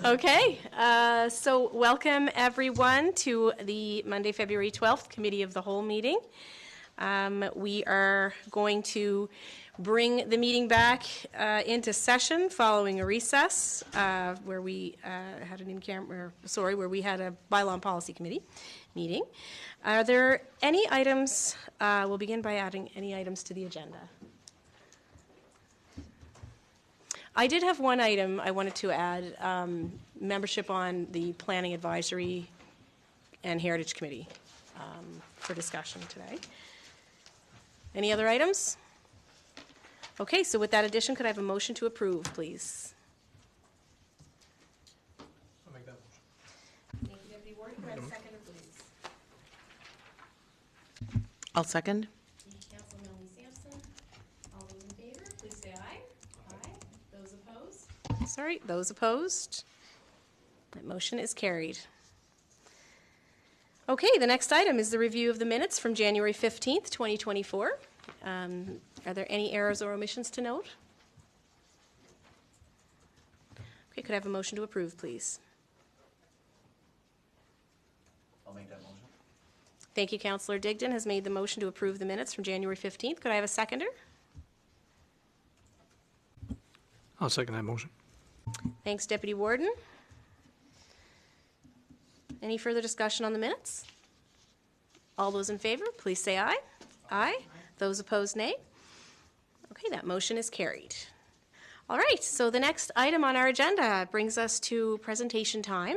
Okay, so welcome everyone to the Monday, February 12th Committee of the Whole meeting. We are going to bring the meeting back into session following a recess where we had where we had a bylaw and policy committee meeting. Are there any items? We'll begin by adding any items to the agenda. I did have one item I wanted to add, membership on the Planning Advisory and Heritage Committee for discussion today. Any other items? Okay, so with that addition, could I have a motion to approve, please? I'll make that motion. Thank you, Deputy Warden. Could I have a seconder, please? I'll second. Thank you, Councilor Melanie Sampson. All those in favor, please say aye. Aye. Those opposed? Sorry, those opposed? That motion is carried. Okay, the next item is the review of the minutes from January 15th, 2024. Are there any errors or omissions to note? Okay, could I have a motion to approve, please? I'll make that motion. Thank you, Councillor Digdon has made the motion to approve the minutes from January 15th. Could I have a seconder? I'll second that motion. Thanks, Deputy Warden. Any further discussion on the minutes? All those in favor, please say aye. Aye. Those opposed, nay. Okay, that motion is carried. All right, so the next item on our agenda brings us to presentation time.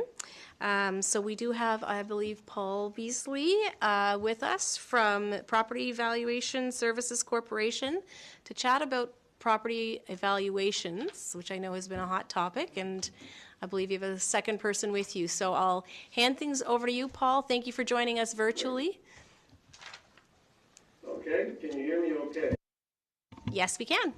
So we do have, I believe, Paul Beasley with us from Property Evaluation Services Corporation to chat about property evaluations, which I know has been a hot topic, and I believe you have a second person with you. So I'll hand things over to you, Paul. Thank you for joining us virtually. Okay, can you hear me okay? Yes, we can.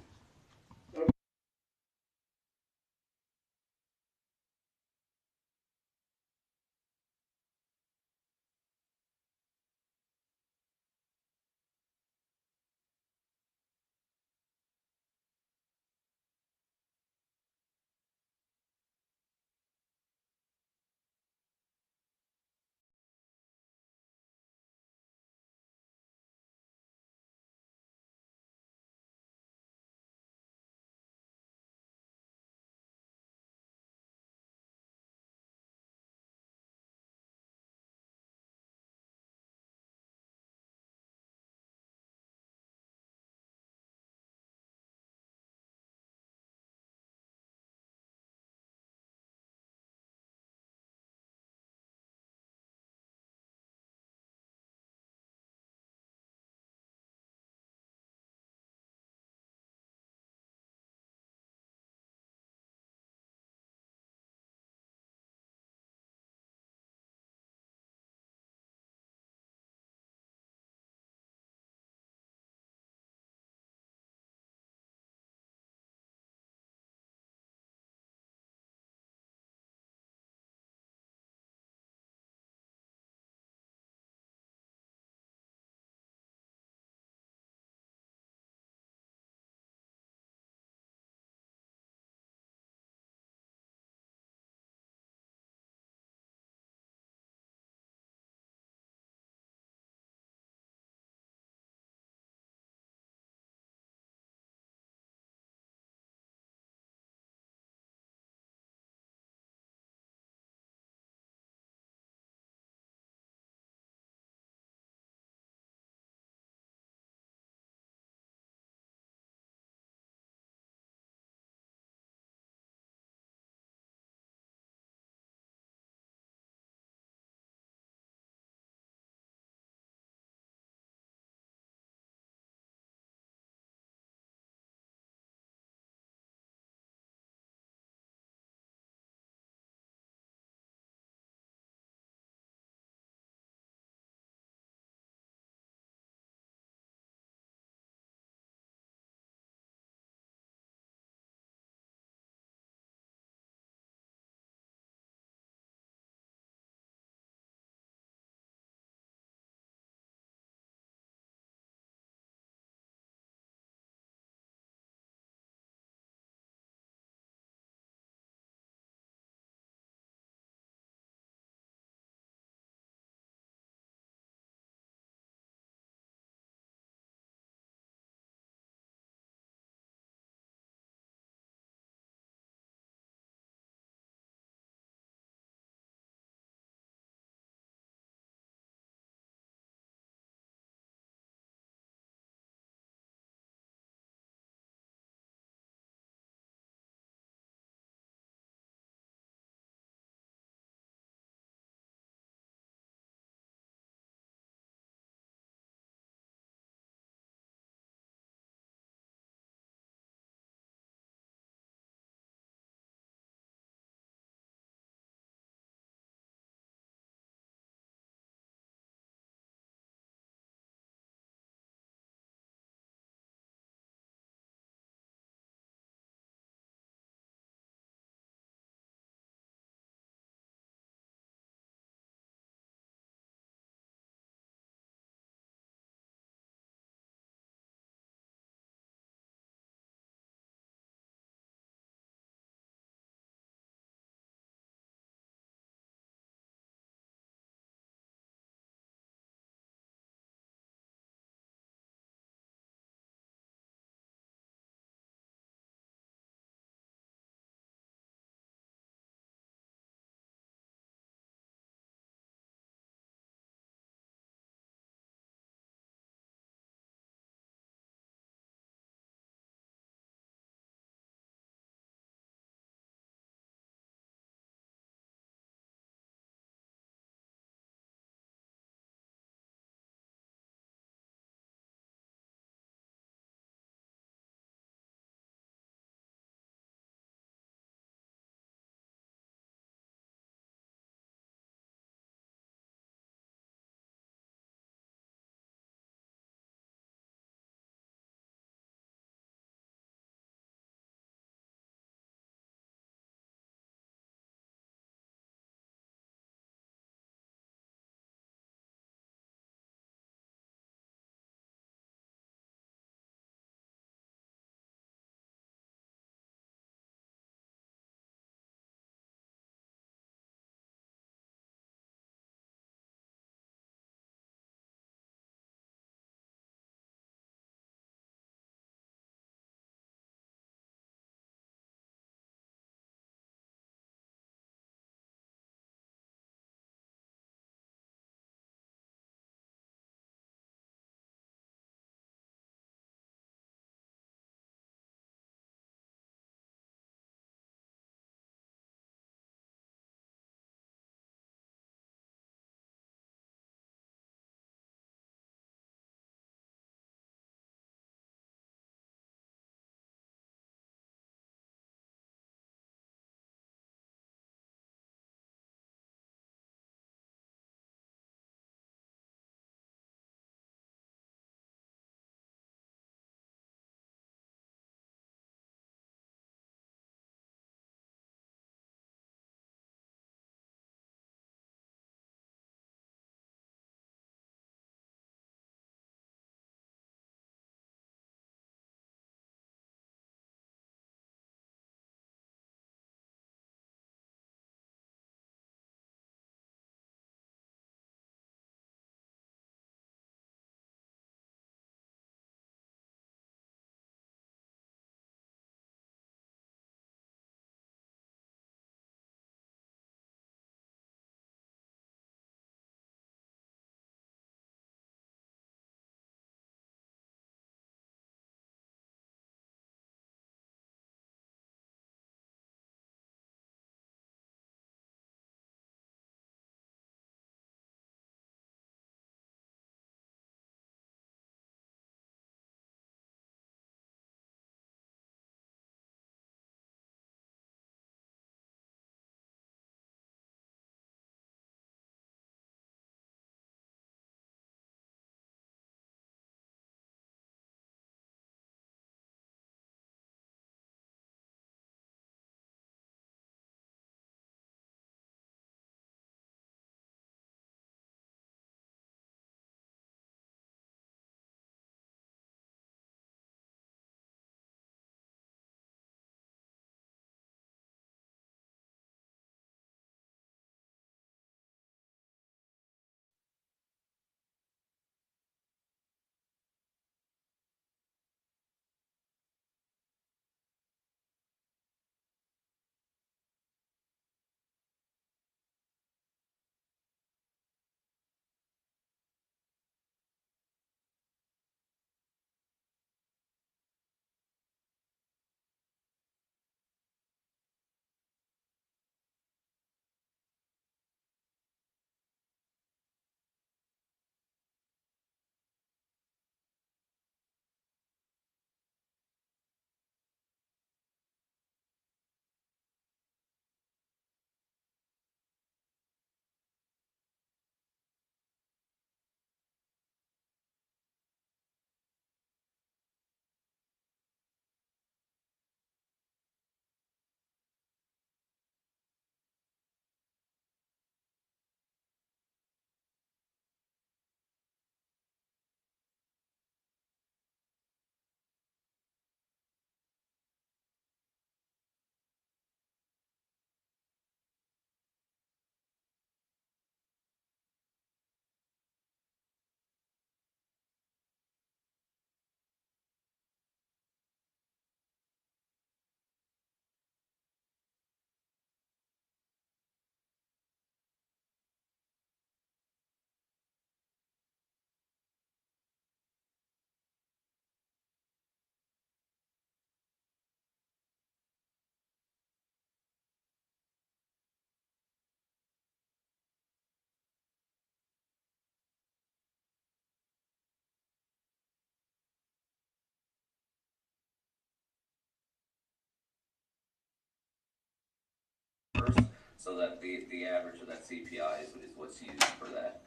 so that the average of that CPI is what's used for that,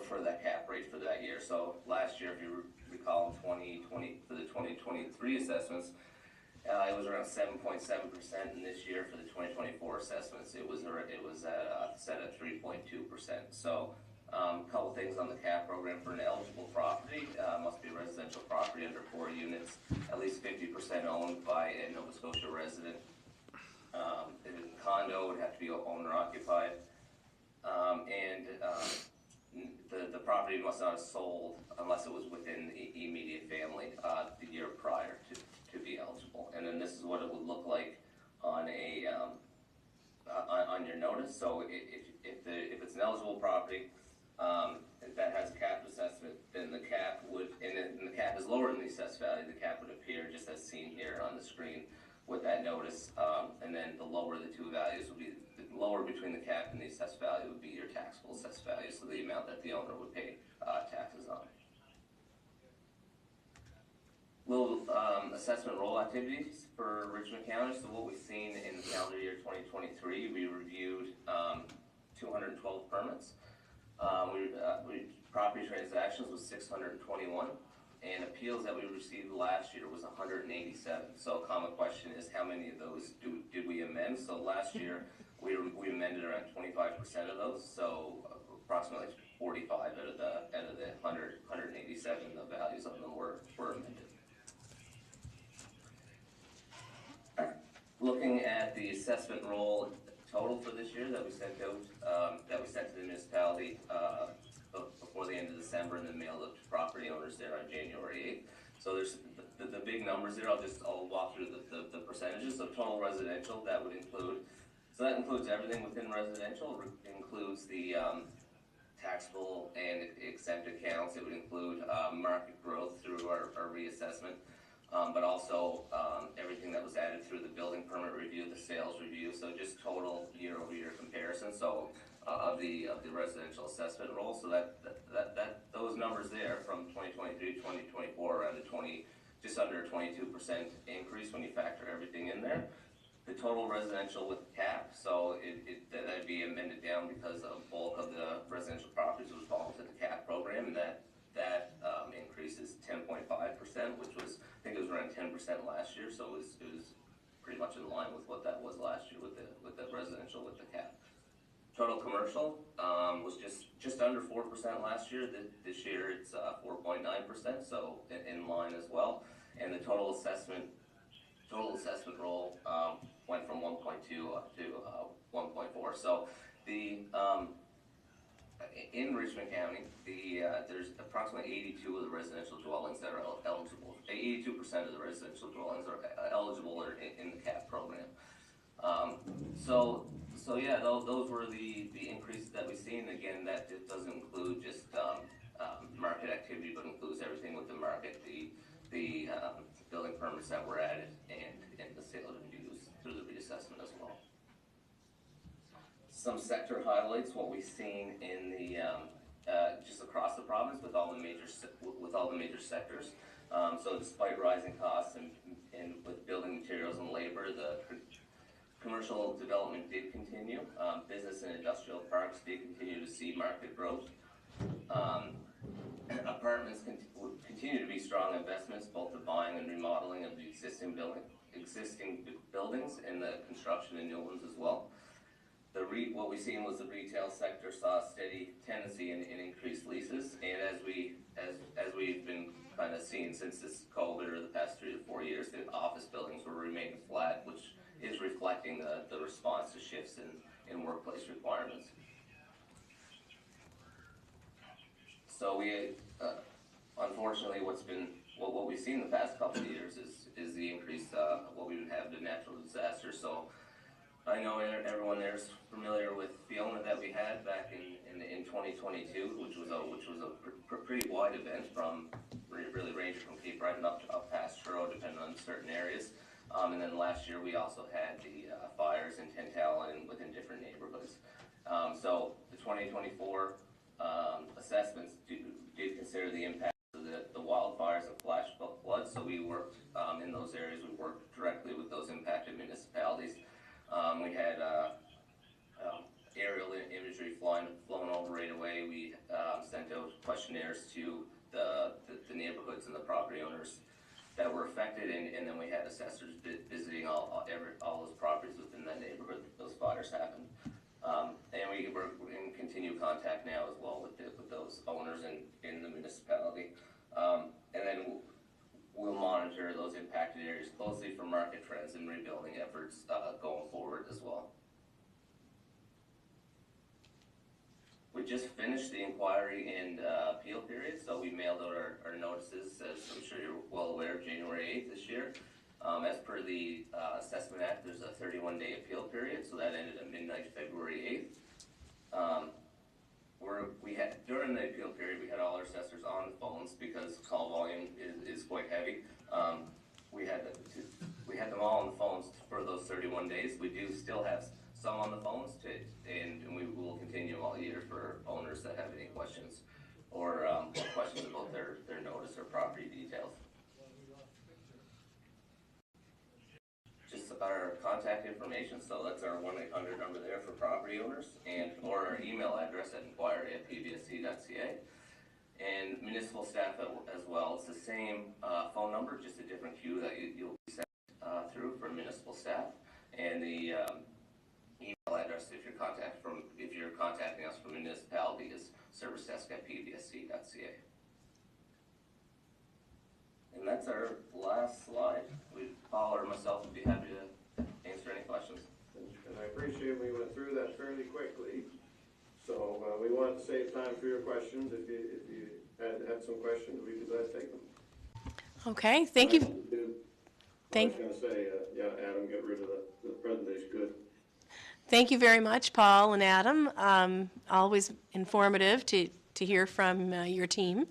for that cap rate for that year. So last year, if you recall, in 2020, for the 2023 assessments, it was around 7.7%, and this year for the 2024 assessments, it was set at 3.2%. So a couple things on the cap program: for an eligible property, must be a residential property under 4 units, at least 50% owned by a Nova Scotia resident. If it's a condo, it would have to be owner occupied, and the property must not have sold unless it was within the immediate family the year prior to be eligible. And then this is what it would look like on a on your notice. So if it's an eligible property, if that has a cap assessment, then the cap would, and the cap is lower than the assessed value, the cap would appear just as seen here on the screen with that notice. And then the lower the two values would be, the lower between the cap and the assessed value would be your taxable assessed value, so the amount that the owner would pay taxes on. Little assessment roll activities for Richmond County. So what we've seen in the calendar year 2023, we reviewed 212 permits. Property transactions was 621, and appeals that we received last year was 187. So a common question is, how many of those did we amend? So last year we amended around 25% of those. So approximately 45 out of the 187, the values of them were amended. Looking at the assessment roll total for this year that we sent out, that we sent to the municipality before the end of December, and then mailed up to property owners there on January 8th. So there's the big numbers there. I'll walk through the percentages. So total residential, that would include, so that includes everything within residential. It includes the taxable and exempt accounts. It would include market growth through our reassessment. But also everything that was added through the building permit review, the sales review, so just total year-over-year comparison. So of the residential assessment roll, so that those numbers there from 2023 to 2024 around just under a 22% increase when you factor everything in there. The total residential with cap, so that'd be amended down because a bulk of the residential properties would fall into the cap program, and that increase is 10.5%, which was, I think it was around 10% last year, so it was pretty much in line with what that was last year with the residential with the cap. Total commercial was just under 4% last year. This year it's 4.9%, so in line as well. And the total assessment roll went from 1.2 up to 1.4. So in Richmond County, there's approximately 82 of the residential dwellings that are eligible. 82% of the residential dwellings are eligible in the CAP program. So yeah, those were the increases that we've seen. Again, that it doesn't include just market activity, but includes everything with the market, the building permits that were added, and the sales reviews through the reassessment as well. Some sector highlights, what we've seen in the just across the province with all the major sectors. So despite rising costs and with building materials and labor, the commercial development did continue. Business and industrial parks did continue to see market growth. Apartments continue to be strong investments, both the buying and remodeling of the existing buildings and the construction of new ones as well. What we've seen was the retail sector saw a steady tendency in increased leases, and as we've been kind of seeing since this COVID or the past 3 to 4 years, the office buildings were remaining flat, which is reflecting the response to shifts in workplace requirements. So we, unfortunately, what we've seen the past couple of years is the increase what we would have the natural disaster. So I know everyone there is familiar with Fiona that we had back in 2022, which was a pretty wide event, from really ranging from Cape Breton up past Truro, depending on certain areas. And then last year we also had the fires in Tantala and within different neighborhoods. So the 2024 assessments did consider the impact of the wildfires and flash floods. So we worked in those areas. We worked directly with those impacted municipalities. We had property owners that were affected, and then we had assessors visiting all those properties within that neighborhood that those fires happened. And we're in continued contact now as well with those owners in the municipality. And then we'll monitor those impacted areas closely for market trends and rebuilding efforts going forward as well. We just finished the inquiry and appeal period, so we mailed out our notices, as I'm sure you're well aware, January 8th this year. As per the Assessment Act, there's a 31-day appeal period, so that ended at midnight February 8th. During the appeal period, we had all our assessors on the phones because call volume is quite heavy. We had them all on the phones for those 31 days. We do still have some on the phones, and we will continue all year for owners that have any questions or questions about their notice or property details. Just our contact information, so that's our 1-800 number there for property owners, or our email address at inquiry@pbsc.ca. And municipal staff as well. It's the same phone number, just a different queue that you'll be sent through for municipal staff. And the email address if you're contacting us from municipality is servicedesk@pbsc.ca. And that's our last slide. Paul or myself would be happy to answer any questions. And I appreciate we went through that fairly quickly. So we want to save time for your questions. If you had some questions, we'd be glad to take them. Okay, thank you. I was going to say, Adam, get rid of the presentation. Good. Thank you very much, Paul and Adam. Always informative to hear from your team,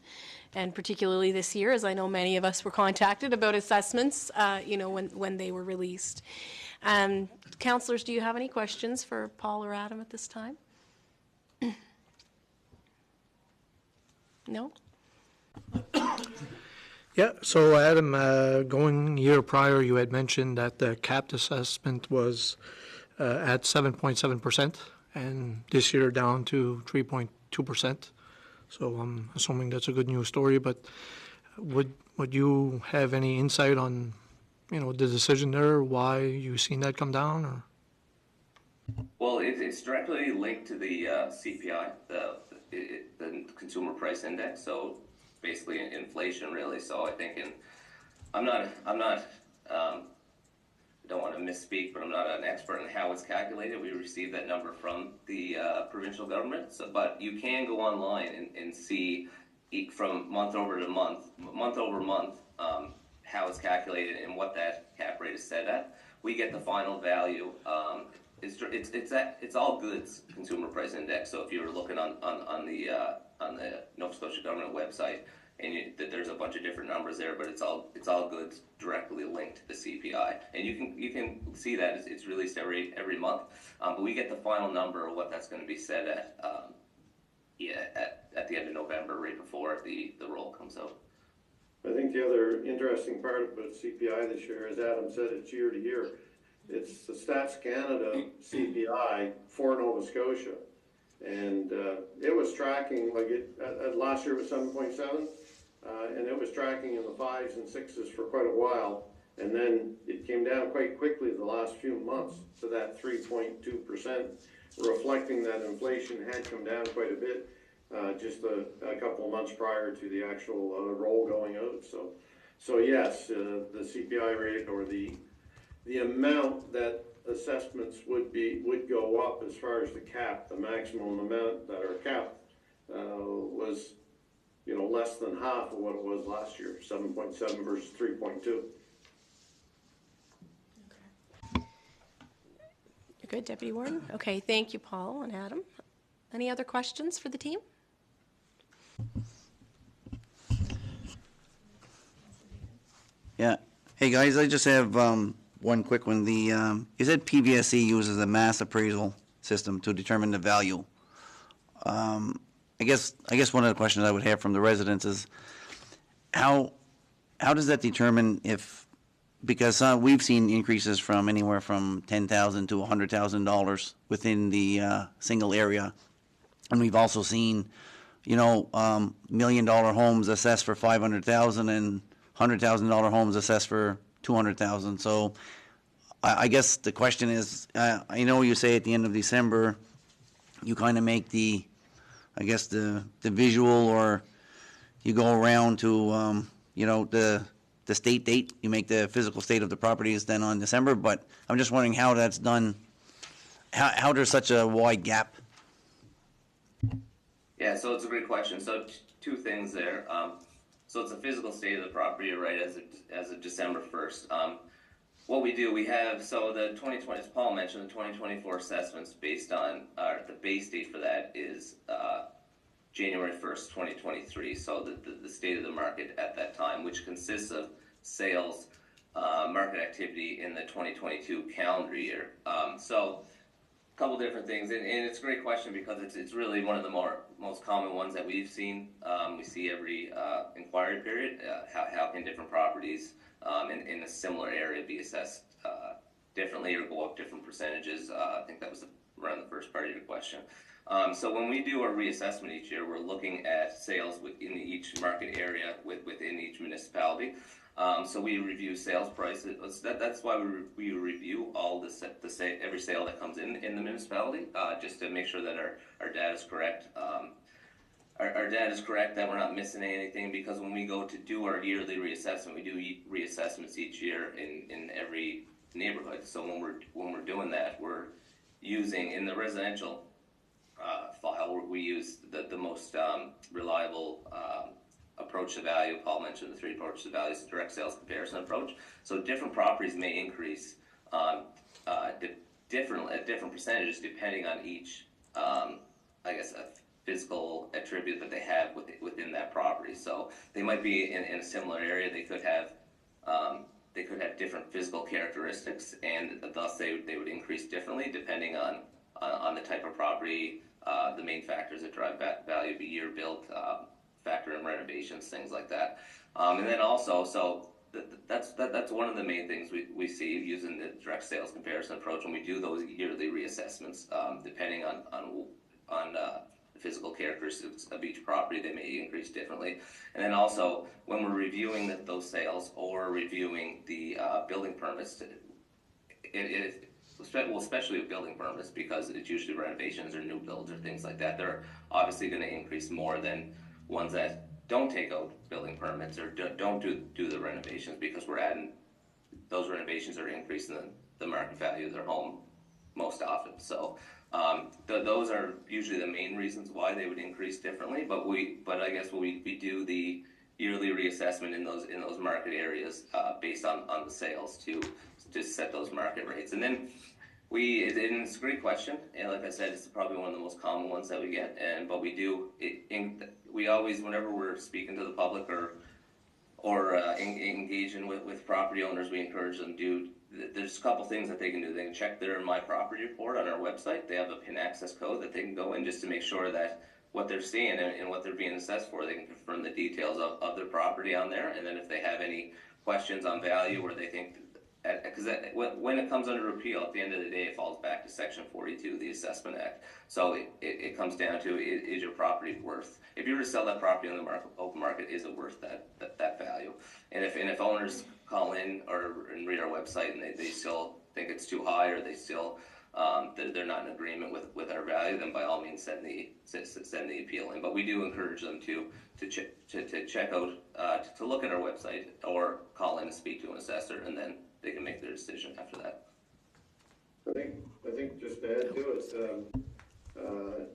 and particularly this year, as I know many of us were contacted about assessments, when they were released. Councillors, do you have any questions for Paul or Adam at this time? No? Yeah, so Adam, going year prior, you had mentioned that the capped assessment was at 7.7%, and this year down to 3.2%. So I'm assuming that's a good news story, but would you have any insight on, the decision there, why you seen that come down, or? Well, it's directly linked to the CPI, the Consumer Price Index. So basically inflation, really. So I think I don't want to misspeak, but I'm not an expert in how it's calculated. We received that number from the provincial government, but you can go online and see from month over month, how it's calculated and what that cap rate is set at. We get the final value. It's all goods Consumer Price Index. So if you were looking on the Nova Scotia government website, and there's a bunch of different numbers there, but it's all goods directly linked to the CPI, and you can see that it's released every month. But we get the final number of what that's going to be set at at the end of November, right before the roll comes out. I think the other interesting part about CPI this year, as Adam said, it's year to year. It's the Stats Canada CPI for Nova Scotia. And it was tracking, last year it was 7.7, and it was tracking in the 5s and 6s for quite a while. And then it came down quite quickly the last few months to that 3.2%, reflecting that inflation had come down quite a bit just a couple of months prior to the actual roll going out. So yes, the CPI rate, or the amount that assessments would go up as far as the cap, the maximum amount that are capped was less than half of what it was last year, 7.7 versus 3.2. You're good, Deputy Warden? Okay, thank you, Paul and Adam. Any other questions for the team? Yeah. Hey guys, I just have one quick one. You said PBSC uses a mass appraisal system to determine the value. I guess one of the questions I would have from the residents is how does that determine if, because we've seen increases from anywhere from $10,000 to $100,000 within the single area, and we've also seen $1 million homes assessed for $500,000 and $100,000 homes assessed for $200,000. So I guess the question is, I know you say at the end of December, you kind of make the, I guess the visual, or you go around to, you know, the state date, you make the physical state of the properties then on December, but I'm just wondering how that's done, how there's such a wide gap. Yeah, so it's a great question. So two things there. So it's a physical state of the property, right, as of December 1st. What we do, we have, so the 2020, as Paul mentioned, the 2024 assessments based on, the base date for that is January 1st, 2023. So the state of the market at that time, which consists of sales, market activity in the 2022 calendar year. So a couple different things, and it's a great question because it's really one of the most common ones that we've seen. We see every inquiry period. How can different properties in a similar area be assessed differently or go up different percentages? I think that was around the first part of your question. So when we do our reassessment each year, we're looking at sales within each market area within each municipality. So we review sales prices. That's why we review all every sale that comes in the municipality, just to make sure that our data is correct. Our data is correct, that we're not missing anything, because when we go to do our yearly reassessment, we do reassessments each year in every neighborhood. So when we're doing that, we're using, in the residential file, we use the most reliable approach to value. Paul mentioned the three approaches to value, is the direct sales comparison approach. So different properties may increase at different percentages depending on each, I guess, a physical attribute that they have within that property. So they might be in a similar area. They could have different physical characteristics, and thus they would increase differently depending on the type of property. The main factors that drive value be year built, factor in renovations, things like that. And then also, so that's one of the main things we see using the direct sales comparison approach when we do those yearly reassessments. Depending on the physical characteristics of each property, they may increase differently. And then also, when we're reviewing those sales or reviewing the building permits, especially with building permits, because it's usually renovations or new builds or things like that, they're obviously going to increase more than ones that don't take out building permits or don't do the renovations, because we're adding, those renovations are increasing the market value of their home most often. So those are usually the main reasons why they would increase differently. But I guess we do the yearly reassessment in those market areas based on the sales to set those market rates. And then and it's a great question, and like I said, it's probably one of the most common ones that we get. But we do we always, whenever we're speaking to the public or engaging with property owners, we encourage them to. There's a couple things that they can do. They can check their My Property Report on our website. They have a PIN access code that they can go in just to make sure that what they're seeing and what they're being assessed for, they can confirm the details of their property on there. And then if they have any questions on value, or they think, because when it comes under appeal, at the end of the day, it falls back to Section 42 of the Assessment Act. So it comes down to, is your property worth? If you were to sell that property on the open market, is it worth that value? And if owners call in and read our website and they still think it's too high, or they still they're not in agreement with our value, then by all means send the appeal in. But we do encourage them to check out, to look at our website, or call in and speak to an assessor, and then they can make their decision after that. I think just to add to it,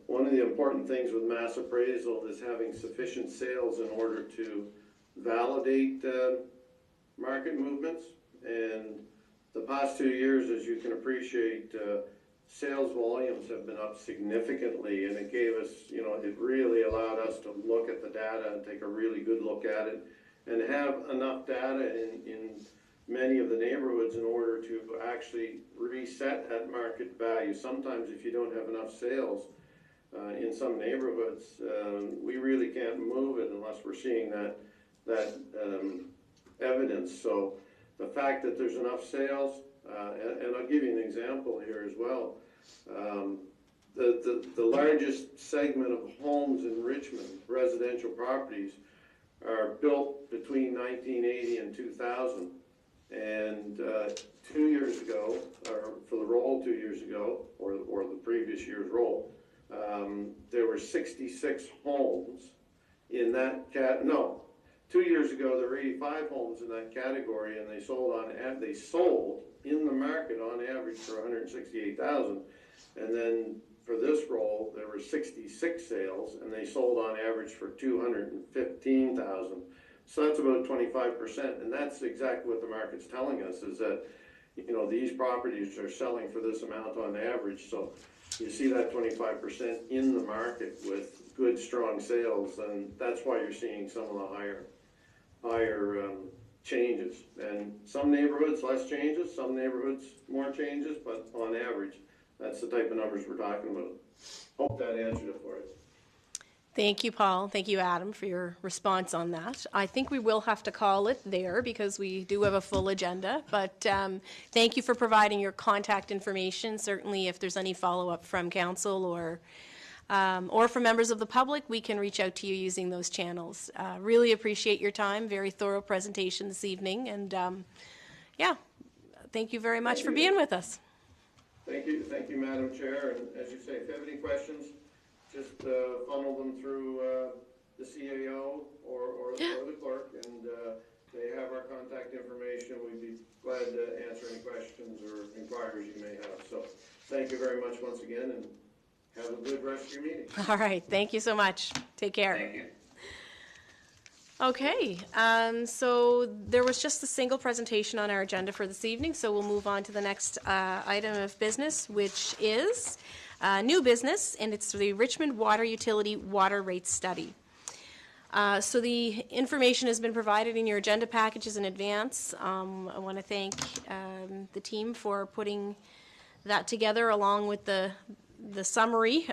one of the important things with mass appraisal is having sufficient sales in order to validate market movements. And the past 2 years, as you can appreciate, sales volumes have been up significantly, and it gave us, it really allowed us to look at the data and take a really good look at it, and have enough data in many of the neighborhoods in order to actually reset at market value. Sometimes if you don't have enough sales in some neighborhoods, we really can't move it unless we're seeing that evidence. So the fact that there's enough sales, and I'll give you an example here as well. The largest segment of homes in Richmond, residential properties, are built between 1980 and 2000. And 2 years ago, or for the roll 2 years ago, or the previous year's roll, there were 66 homes in that 2 years ago there were 85 homes in that category, and they sold in the market on average for 168,000. And then for this roll, there were 66 sales, and they sold on average for 215,000. So that's about 25%, and that's exactly what the market's telling us, is that, you know, these properties are selling for this amount on average. So you see that 25% in the market with good, strong sales, and that's why you're seeing some of the higher changes. And some neighborhoods, less changes, some neighborhoods, more changes, but on average, that's the type of numbers we're talking about. Hope that answered it for you. Thank you, Paul. Thank you, Adam, for your response on that. I think we will have to call it there because we do have a full agenda, but thank you for providing your contact information. Certainly, if there's any follow-up from council or from members of the public, we can reach out to you using those channels. Really appreciate your time. Very thorough presentation this evening, and yeah, thank you very much for being with us. Thank you, Madam Chair. And as you say, if you have any questions, just funnel them through the CAO or the clerk, and they have our contact information. We'd be glad to answer any questions or inquiries you may have. So thank you very much once again, and have a good rest of your meeting. All right, thank you so much. Take care. Thank you. Okay, so there was just a single presentation on our agenda for this evening, so we'll move on to the next item of business, which is new business, and it's the Richmond Water Utility Water Rate Study. So the information has been provided in your agenda packages in advance. I want to thank the team for putting that together along with the summary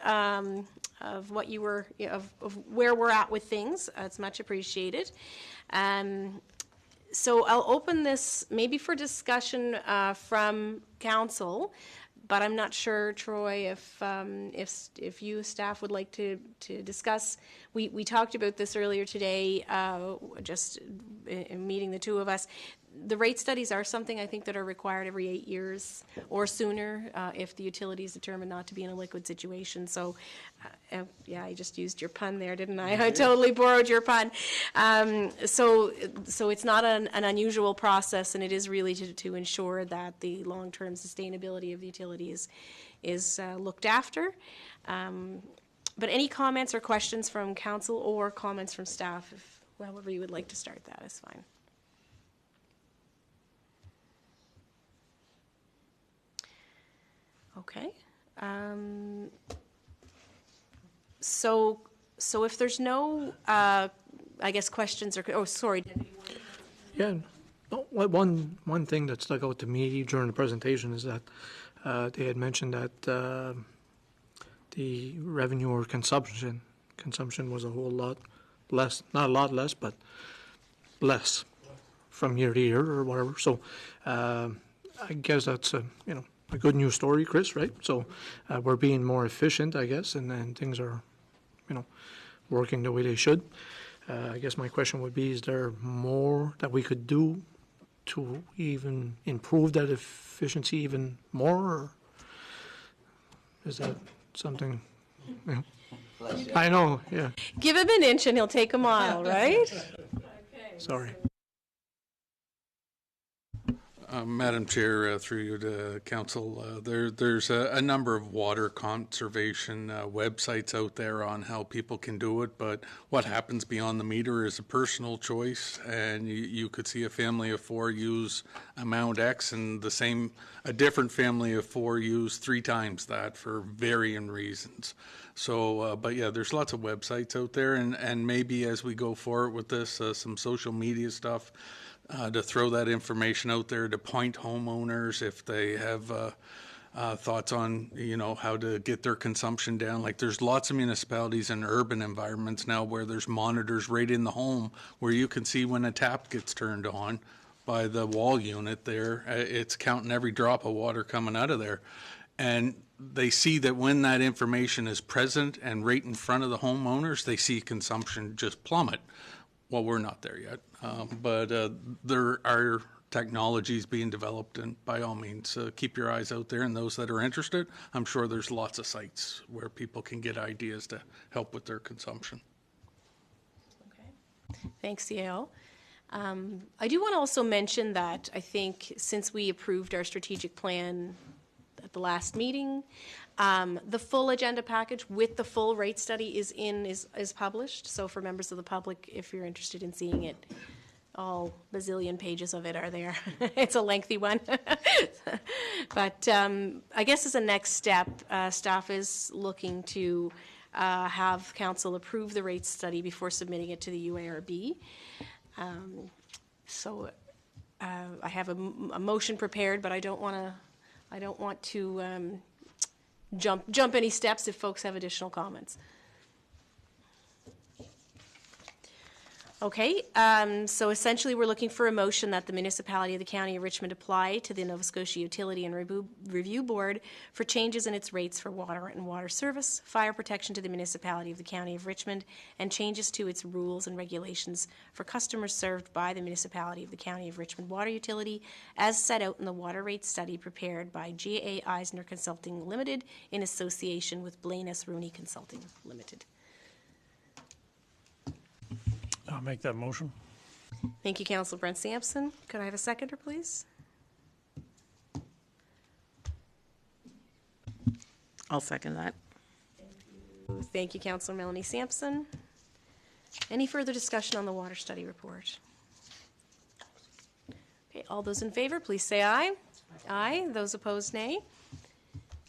of what you were, of where we're at with things. It's much appreciated. So I'll open this maybe for discussion from council, but I'm not sure, Troy, if you staff would like to discuss. We talked about this earlier today, just in meeting the two of us. The rate studies are something I think that are required every 8 years or sooner if the utility is determined not to be in a liquid situation. So, yeah, I just used your pun there, didn't I? I totally borrowed your pun. So it's not an unusual process, and it is really to ensure that the long-term sustainability of the utility is looked after. But any comments or questions from council or comments from staff, however you would like to start that is fine. Okay. So if there's no, I guess, questions or, oh, sorry. Yeah, no, one thing that stuck out to me during the presentation is that they had mentioned that the revenue or consumption was a whole lot less, not a lot less, but less from year to year or whatever. So I guess that's a good news story, Chris, right? So we're being more efficient, I guess, and things are, working the way they should. I guess my question would be, is there more that we could do to even improve that efficiency even more? Or is that something, I know, yeah. Give him an inch and he'll take a mile, right? Okay. Sorry. Madam Chair, through you to council, there's a number of water conservation websites out there on how people can do it, but what happens beyond the meter is a personal choice, and you could see a family of 4 use amount X, and a different family of 4 use 3 times that for varying reasons. So, but yeah, there's lots of websites out there, and maybe as we go forward with this, some social media stuff, to throw that information out there to point homeowners if they have thoughts on, how to get their consumption down. Like there's lots of municipalities in urban environments now where there's monitors right in the home where you can see when a tap gets turned on by the wall unit there. It's counting every drop of water coming out of there. And they see that when that information is present and right in front of the homeowners, they see consumption just plummet. Well, we're not there yet, but there are technologies being developed, and by all means, keep your eyes out there. And those that are interested, I'm sure there's lots of sites where people can get ideas to help with their consumption. Okay. Thanks, CAO. I do want to also mention that I think since we approved our strategic plan at the last meeting, the full agenda package with the full rate study is published. So for members of the public, if you're interested in seeing it, all bazillion pages of it are there. It's a lengthy one. But I guess as a next step, staff is looking to have council approve the rate study before submitting it to the UARB. So I have a motion prepared, but I don't want to jump any steps if folks have additional comments. Okay, so essentially we're looking for a motion that the municipality of the County of Richmond apply to the Nova Scotia Utility and Review Board for changes in its rates for water and water service, fire protection to the municipality of the County of Richmond, and changes to its rules and regulations for customers served by the municipality of the County of Richmond Water Utility as set out in the water rate study prepared by G.A. Eisner Consulting Limited in association with Blaine S. Rooney Consulting Limited. I'll make that motion. Thank you, Councillor Brent Sampson. Could I have a seconder, please? I'll second that. Thank you, Councillor Melanie Sampson. Any further discussion on the water study report? Okay, all those in favor, please say aye. Aye. Those opposed, nay.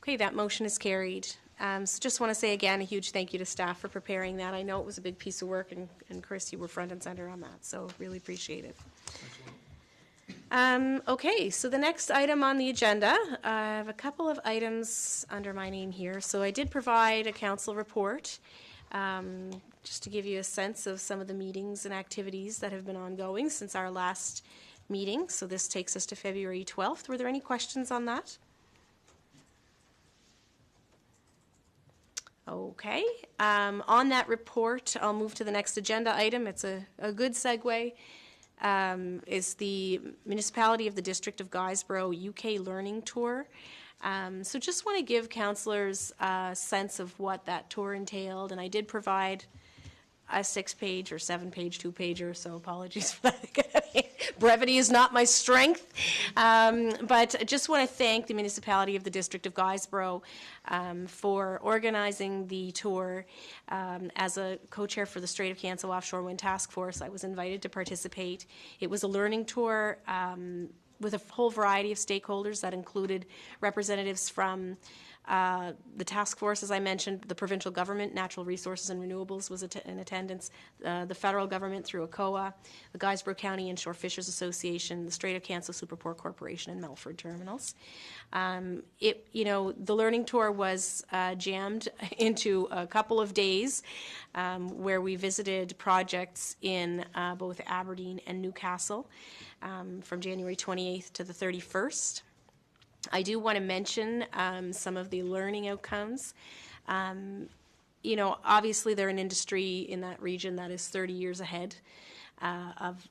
Okay, that motion is carried. So just want to say again a huge thank you to staff for preparing that. I know it was a big piece of work, and Chris, you were front and center on that, so really appreciate it. Okay, so the next item on the agenda, I have a couple of items under my name here. So I did provide a council report, just to give you a sense of some of the meetings and activities that have been ongoing since our last meeting. So this takes us to February 12th. Were there any questions on that? Okay, on that report, I'll move to the next agenda item. It's a good segue. Is the Municipality of the District of Guysborough UK Learning Tour. So just want to give councillors a sense of what that tour entailed, and I did provide a 6-page or 7-page 2-pager, so apologies for that. Brevity is not my strength. But I just want to thank the Municipality of the District of Guysborough for organizing the tour. As a co-chair for the Strait of Canso Offshore Wind Task Force, I was invited to participate. It was a learning tour with a whole variety of stakeholders that included representatives from the task force, as I mentioned, the provincial government, Natural Resources and Renewables was in attendance, the federal government through ACOA, the Guysborough County Inshore Fishers Association, the Strait of Canso Superport Corporation, and Melford Terminals. The learning tour was jammed into a couple of days where we visited projects in both Aberdeen and Newcastle from January 28th to the 31st. I do want to mention some of the learning outcomes. Obviously they're an industry in that region that is 30 years ahead of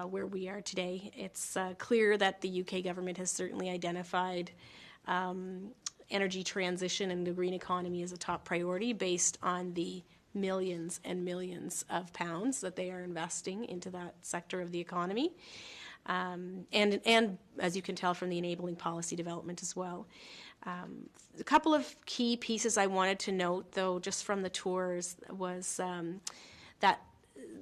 where we are today. It's clear that the UK government has certainly identified energy transition and the green economy as a top priority based on the millions and millions of pounds that they are investing into that sector of the economy. And as you can tell from the enabling policy development as well. A couple of key pieces I wanted to note, though, just from the tours was that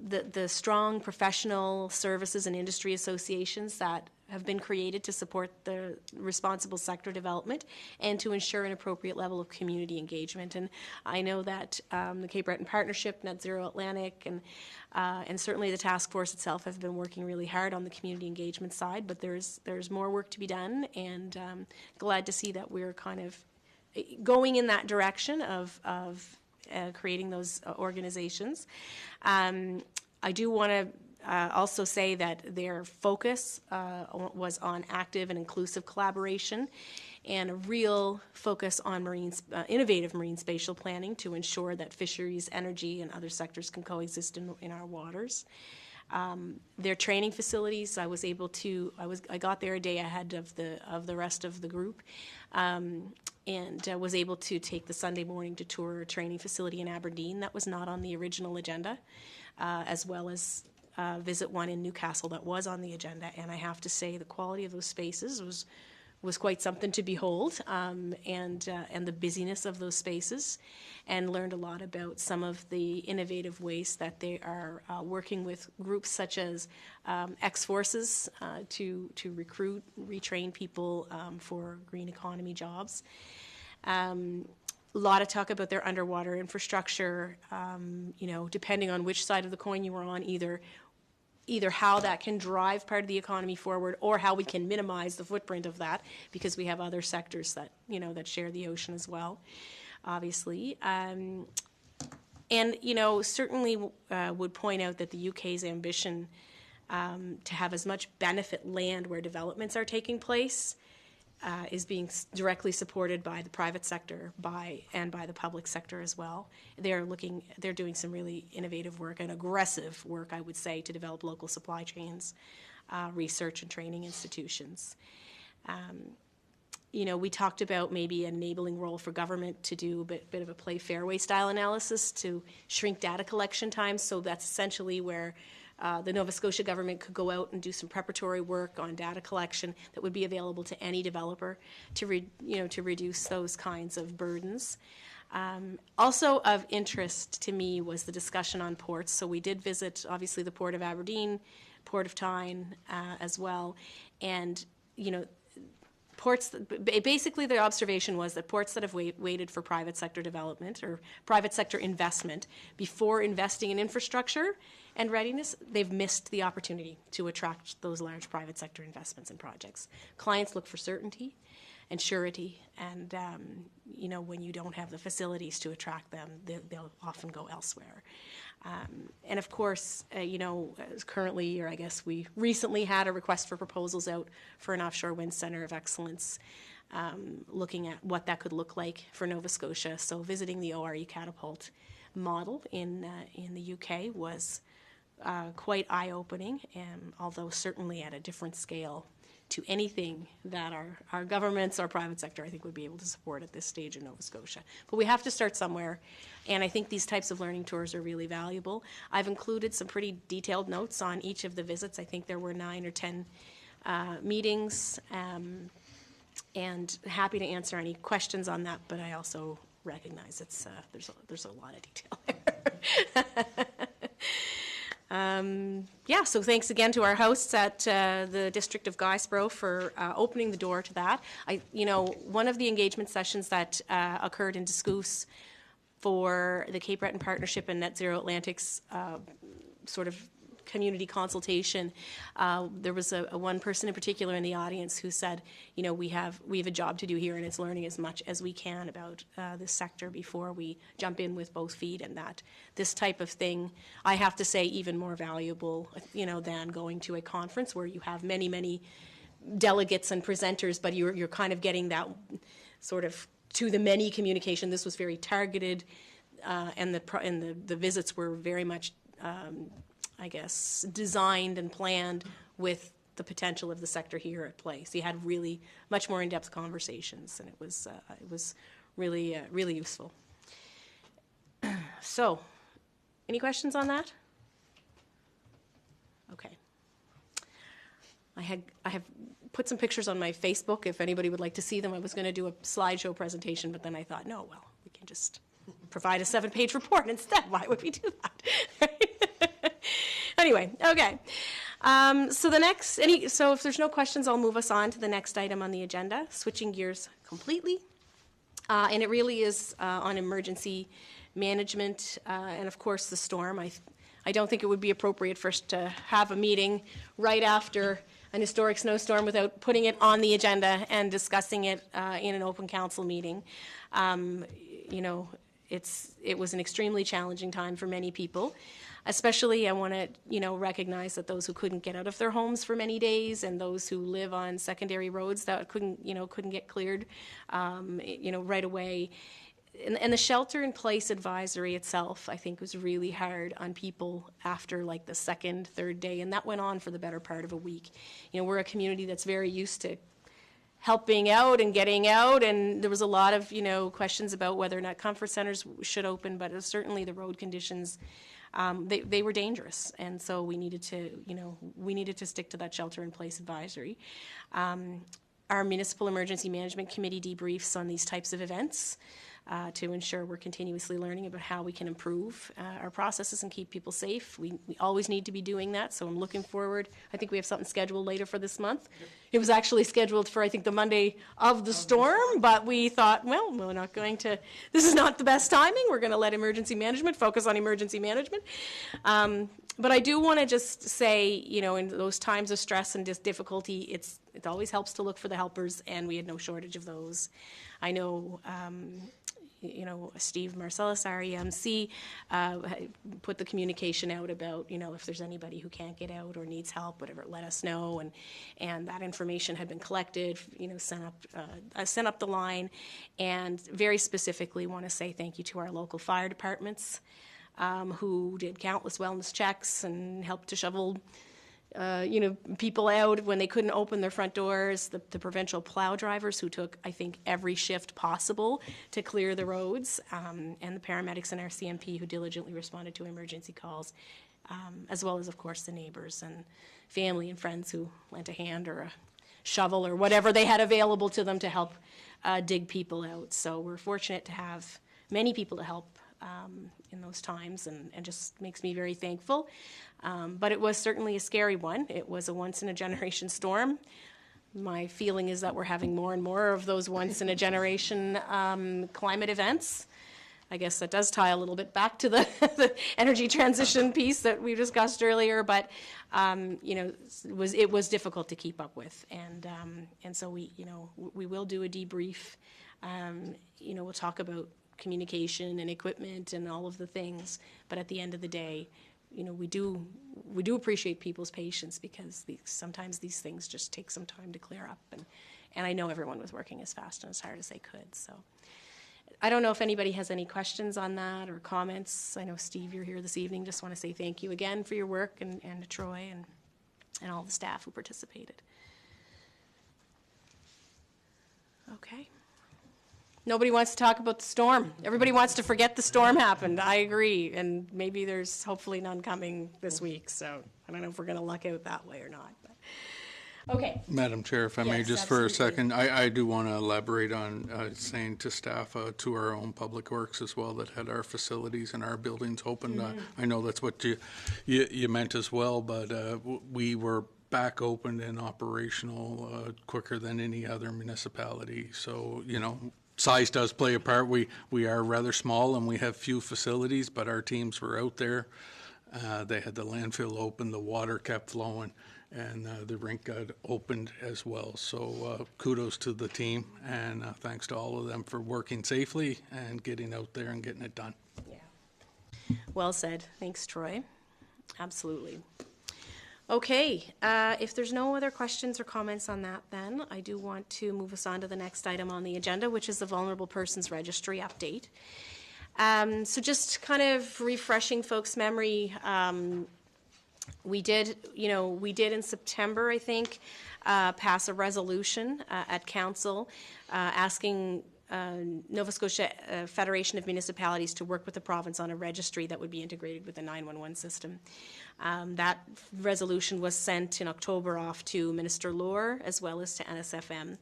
the strong professional services and industry associations that have been created to support the responsible sector development and to ensure an appropriate level of community engagement. And I know that the Cape Breton Partnership, Net Zero Atlantic, and certainly the task force itself have been working really hard on the community engagement side, but there's more work to be done, and glad to see that we're kind of going in that direction of creating those organizations. I do want to also say that their focus was on active and inclusive collaboration and a real focus on innovative marine spatial planning to ensure that fisheries, energy, and other sectors can coexist in our waters. Their training facilities, I got there a day ahead of the rest of the group, and was able to take the Sunday morning to tour a training facility in Aberdeen that was not on the original agenda, as well as visit one in Newcastle that was on the agenda. And I have to say the quality of those spaces was quite something to behold, and the busyness of those spaces, and learned a lot about some of the innovative ways that they are working with groups such as ex-forces to recruit, retrain people for green economy jobs. A lot of talk about their underwater infrastructure, depending on which side of the coin you were on, either how that can drive part of the economy forward or how we can minimize the footprint of that, because we have other sectors that, that share the ocean as well, obviously. Certainly would point out that the UK's ambition to have as much benefit land where developments are taking place is being directly supported by the private sector and by the public sector as well. They're doing some really innovative work and aggressive work, I would say, to develop local supply chains, research and training institutions. We talked about maybe an enabling role for government to do a bit of a play fairway style analysis to shrink data collection times. So that's essentially where the Nova Scotia government could go out and do some preparatory work on data collection that would be available to any developer to reduce those kinds of burdens. Also of interest to me was the discussion on ports. So we did visit, obviously, the Port of Aberdeen, Port of Tyne as well, and ports, basically the observation was that ports that have waited for private sector development or private sector investment before investing in infrastructure and readiness, they've missed the opportunity to attract those large private sector investments and projects. Clients look for certainty and surety, and when you don't have the facilities to attract them, they'll often go elsewhere. And of course, currently, or I guess we recently had a request for proposals out for an offshore wind center of excellence, looking at what that could look like for Nova Scotia. So visiting the ORE catapult model in the UK was quite eye-opening, and although certainly at a different scale to anything that our governments or private sector, I think, would be able to support at this stage in Nova Scotia. But we have to start somewhere, and I think these types of learning tours are really valuable. I've included some pretty detailed notes on each of the visits. I think there were 9 or 10 meetings, and happy to answer any questions on that, but I also recognize there's a lot of detail there. So thanks again to our hosts at the District of Guysborough for opening the door to that. One of the engagement sessions that occurred in Discoos for the Cape Breton Partnership and Net Zero Atlantic's sort of community consultation, there was a one person in particular in the audience who said, we have a job to do here, and it's learning as much as we can about this sector before we jump in with both feet, and that this type of thing, I have to say, even more valuable, than going to a conference where you have many, many delegates and presenters, but you're kind of getting that sort of to the many communication. This was very targeted, and the visits were very much I guess, designed and planned with the potential of the sector here at play. So you had really much more in-depth conversations, and it was really, really useful. So, any questions on that? Okay. I have put some pictures on my Facebook if anybody would like to see them. I was going to do a slideshow presentation, but then I thought, no, well, we can just provide a 7-page report instead. Why would we do that? Anyway, okay. So if there's no questions, I'll move us on to the next item on the agenda, switching gears completely. And it really is on emergency management and, of course, the storm. I don't think it would be appropriate for us to have a meeting right after an historic snowstorm without putting it on the agenda and discussing it in an open council meeting. it was an extremely challenging time for many people. Especially, I want to, recognize that those who couldn't get out of their homes for many days, and those who live on secondary roads that couldn't get cleared, right away. And the shelter-in-place advisory itself, I think, was really hard on people after like the second, third day, and that went on for the better part of a week. We're a community that's very used to helping out and getting out, and there was a lot of, questions about whether or not comfort centers should open, but certainly the road conditions, they were dangerous, and so we needed to stick to that shelter-in-place advisory. Our Municipal Emergency Management Committee debriefs on these types of events to ensure we're continuously learning about how we can improve our processes and keep people safe. We always need to be doing that, so I'm looking forward. I think we have something scheduled later for this month. It was actually scheduled for, I think, the Monday of the storm, but we thought, well, we're not going to, this is not the best timing. We're going to let emergency management focus on emergency management. But I do want to just say, in those times of stress and difficulty, it always helps to look for the helpers, and we had no shortage of those. I know, Steve Marcellus, our EMC, put the communication out about, if there's anybody who can't get out or needs help, whatever, let us know. And that information had been collected, sent up the line, and very specifically want to say thank you to our local fire departments, who did countless wellness checks and helped to shovel people out when they couldn't open their front doors, the provincial plow drivers who took, I think, every shift possible to clear the roads, and the paramedics and our CMP who diligently responded to emergency calls, as well as, of course, the neighbors and family and friends who lent a hand or a shovel or whatever they had available to them to help dig people out. So we're fortunate to have many people to help in those times, and just makes me very thankful. But it was certainly a scary one. It was a once-in-a-generation storm. My feeling is that we're having more and more of those once-in-a-generation climate events. I guess that does tie a little bit back to the energy transition piece that we discussed earlier, but it was difficult to keep up with, and so we will do a debrief. We'll talk about communication and equipment and all of the things, but at the end of the day, we do appreciate people's patience, because sometimes these things just take some time to clear up, and I know everyone was working as fast and as hard as they could. So I don't know if anybody has any questions on that or comments. I know, Steve, you're here this evening. Just want to say thank you again for your work, and to Troy and all the staff who participated. Okay. Nobody wants to talk about the storm. Everybody wants to forget the storm happened. I agree. And maybe there's hopefully none coming this week. So I don't know if we're going to luck out that way or not. But. Okay. Madam Chair, if I may, Yes, just absolutely. for a second, I do want to elaborate on saying to staff, to our own public works as well, that had our facilities and our buildings open. I know that's what you meant as well, but we were back open and operational quicker than any other municipality. So, size does play a part. We are rather small and we have few facilities, but our teams were out there. They had the landfill open, the water kept flowing, and the rink got opened as well. So kudos to the team, and thanks to all of them for working safely and getting out there and getting it done. Yeah. Well said. Thanks, Troy. Absolutely. Okay, if there's no other questions or comments on that, then I do want to move us on to the next item on the agenda, which is the Vulnerable Persons Registry update. So just kind of refreshing folks' memory, we did in September, I think, pass a resolution at council asking Nova Scotia Federation of Municipalities to work with the province on a registry that would be integrated with the 911 system. That resolution was sent in October off to Minister Lohr as well as to NSFM.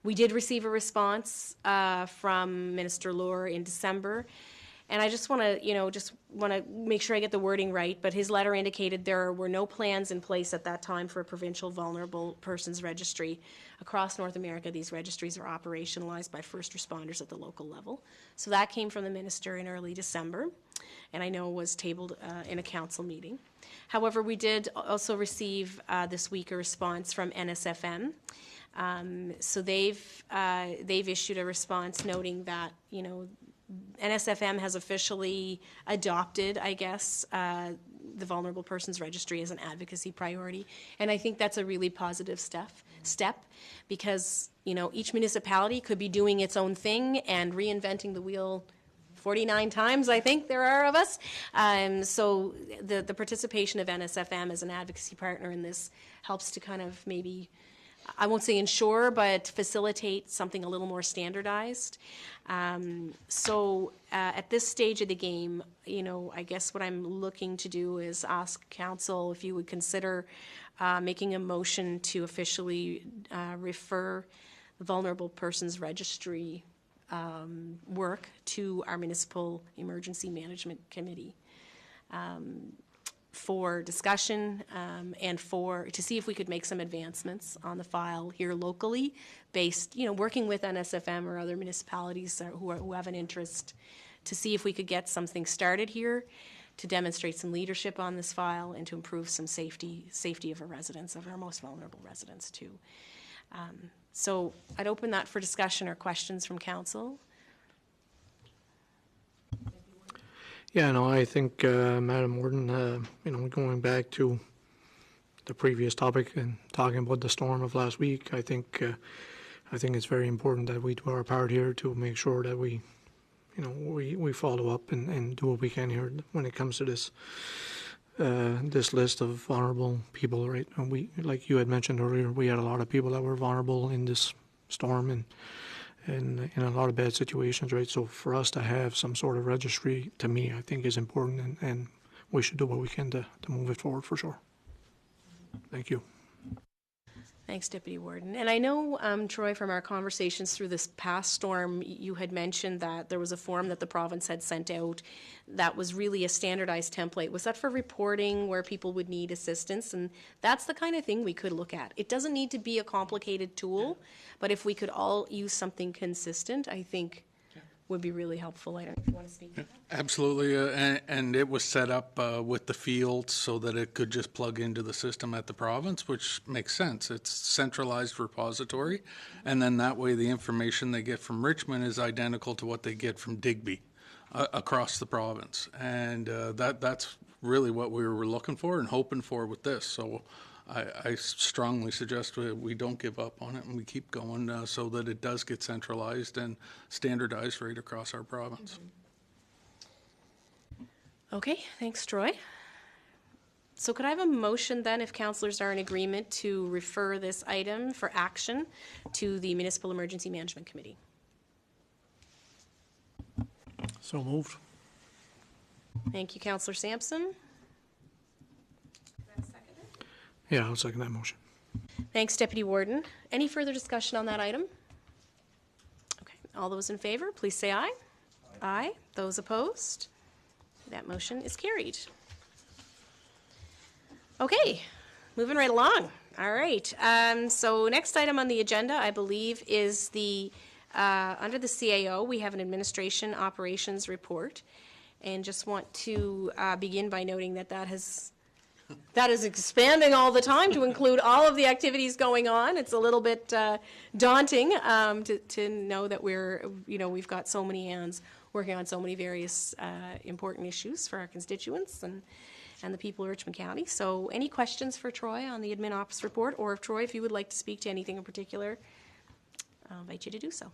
We did receive a response from Minister Lohr in December, and I just want to make sure I get the wording right, but his letter indicated there were no plans in place at that time for a provincial vulnerable persons registry. Across North America, these registries are operationalized by first responders at the local level. So that came from the minister in early December, and I know was tabled in a council meeting. However, we did also receive this week a response from NSFM. So they've issued a response noting that NSFM has officially adopted, I guess, the Vulnerable Persons Registry as an advocacy priority. And I think that's a really positive step because, you know, each municipality could be doing its own thing and reinventing the wheel 49 times, I think there are of us. So the participation of NSFM as an advocacy partner in this helps to kind of maybe, I won't say ensure, but facilitate something a little more standardized. At this stage of the game, you know, I guess what I'm looking to do is ask council if you would consider making a motion to officially refer the Vulnerable Persons Registry work to our Municipal Emergency Management Committee for discussion and to see if we could make some advancements on the file here locally based, you know, working with NSFM or other municipalities who have an interest to see if we could get something started here to demonstrate some leadership on this file and to improve some safety of our residents, of our most vulnerable residents too. So I'd open that for discussion or questions from council. Yeah, no, I think, Madam Warden, you know, going back to the previous topic and talking about the storm of last week, I think it's very important that we do our part here to make sure that we, you know, we follow up and do what we can here when it comes to this this list of vulnerable people, right? And we, like you had mentioned earlier, we had a lot of people that were vulnerable in this storm and in a lot of bad situations, right? So for us to have some sort of registry, to me, I think is important, and we should do what we can to move it forward for sure. Thank you. Thanks, Deputy Warden. And I know, Troy, from our conversations through this past storm, you had mentioned that there was a form that the province had sent out that was really a standardized template. Was that for reporting where people would need assistance? And that's the kind of thing we could look at. It doesn't need to be a complicated tool, but if we could all use something consistent, I think would be really helpful. I don't know if you want to speak to that. Absolutely, and it was set up with the fields so that it could just plug into the system at the province, which makes sense. It's centralized repository, and then that way the information they get from Richmond is identical to what they get from Digby across the province, and that's really what we were looking for and hoping for with this. So I strongly suggest we don't give up on it and we keep going so that it does get centralized and standardized right across our province. Okay, thanks, Troy. So could I have a motion then, if councillors are in agreement, to refer this item for action to the Municipal Emergency Management Committee? So moved. Thank you, Councillor Sampson. Yeah, I'll second that motion. Thanks, Deputy Warden. Any further discussion on that item? Okay, all those in favor, please say aye. Aye. Those opposed? That motion is carried. Okay, moving right along. All right, so next item on the agenda, I believe, is the, under the CAO, we have an administration operations report. And just want to begin by noting that that is expanding all the time to include all of the activities going on. It's a little bit daunting to know that we've got so many hands working on so many various important issues for our constituents and the people of Richmond County. So any questions for Troy on the admin ops report, or if Troy, if you would like to speak to anything in particular, I'll invite you to do so.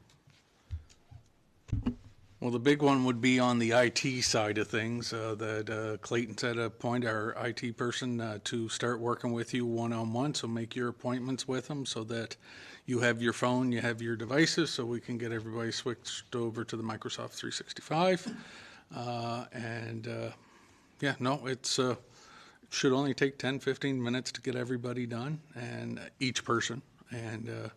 Well, the big one would be on the IT side of things, that Clayton said appoint our IT person to start working with you one-on-one, so make your appointments with them so that you have your phone, you have your devices, so we can get everybody switched over to the Microsoft 365. It should only take 10-15 minutes to get everybody done, and each person, and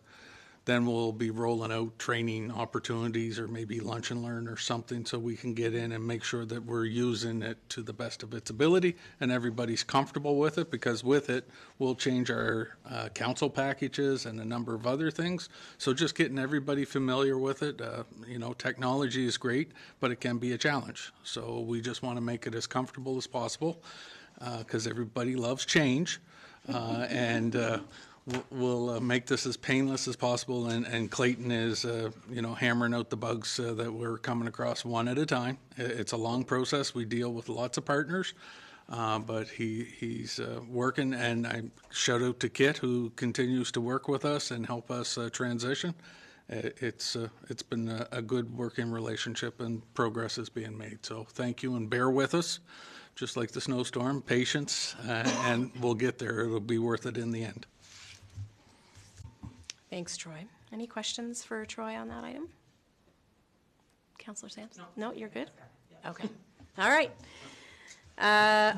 then we'll be rolling out training opportunities or maybe lunch and learn or something so we can get in and make sure that we're using it to the best of its ability and everybody's comfortable with it, because with it we'll change our council packages and a number of other things. So just getting everybody familiar with it. Technology is great, but it can be a challenge. So we just want to make it as comfortable as possible because everybody loves change. we'll make this as painless as possible, and Clayton is, hammering out the bugs that we're coming across one at a time. It's a long process. We deal with lots of partners, but he's working, and I shout out to Kit, who continues to work with us and help us transition. It's been a good working relationship, and progress is being made. So thank you, and bear with us. Just like the snowstorm, patience, and we'll get there. It'll be worth it in the end. Thanks, Troy. Any questions for Troy on that item? Councillor Sands? No, you're good? Okay. All right.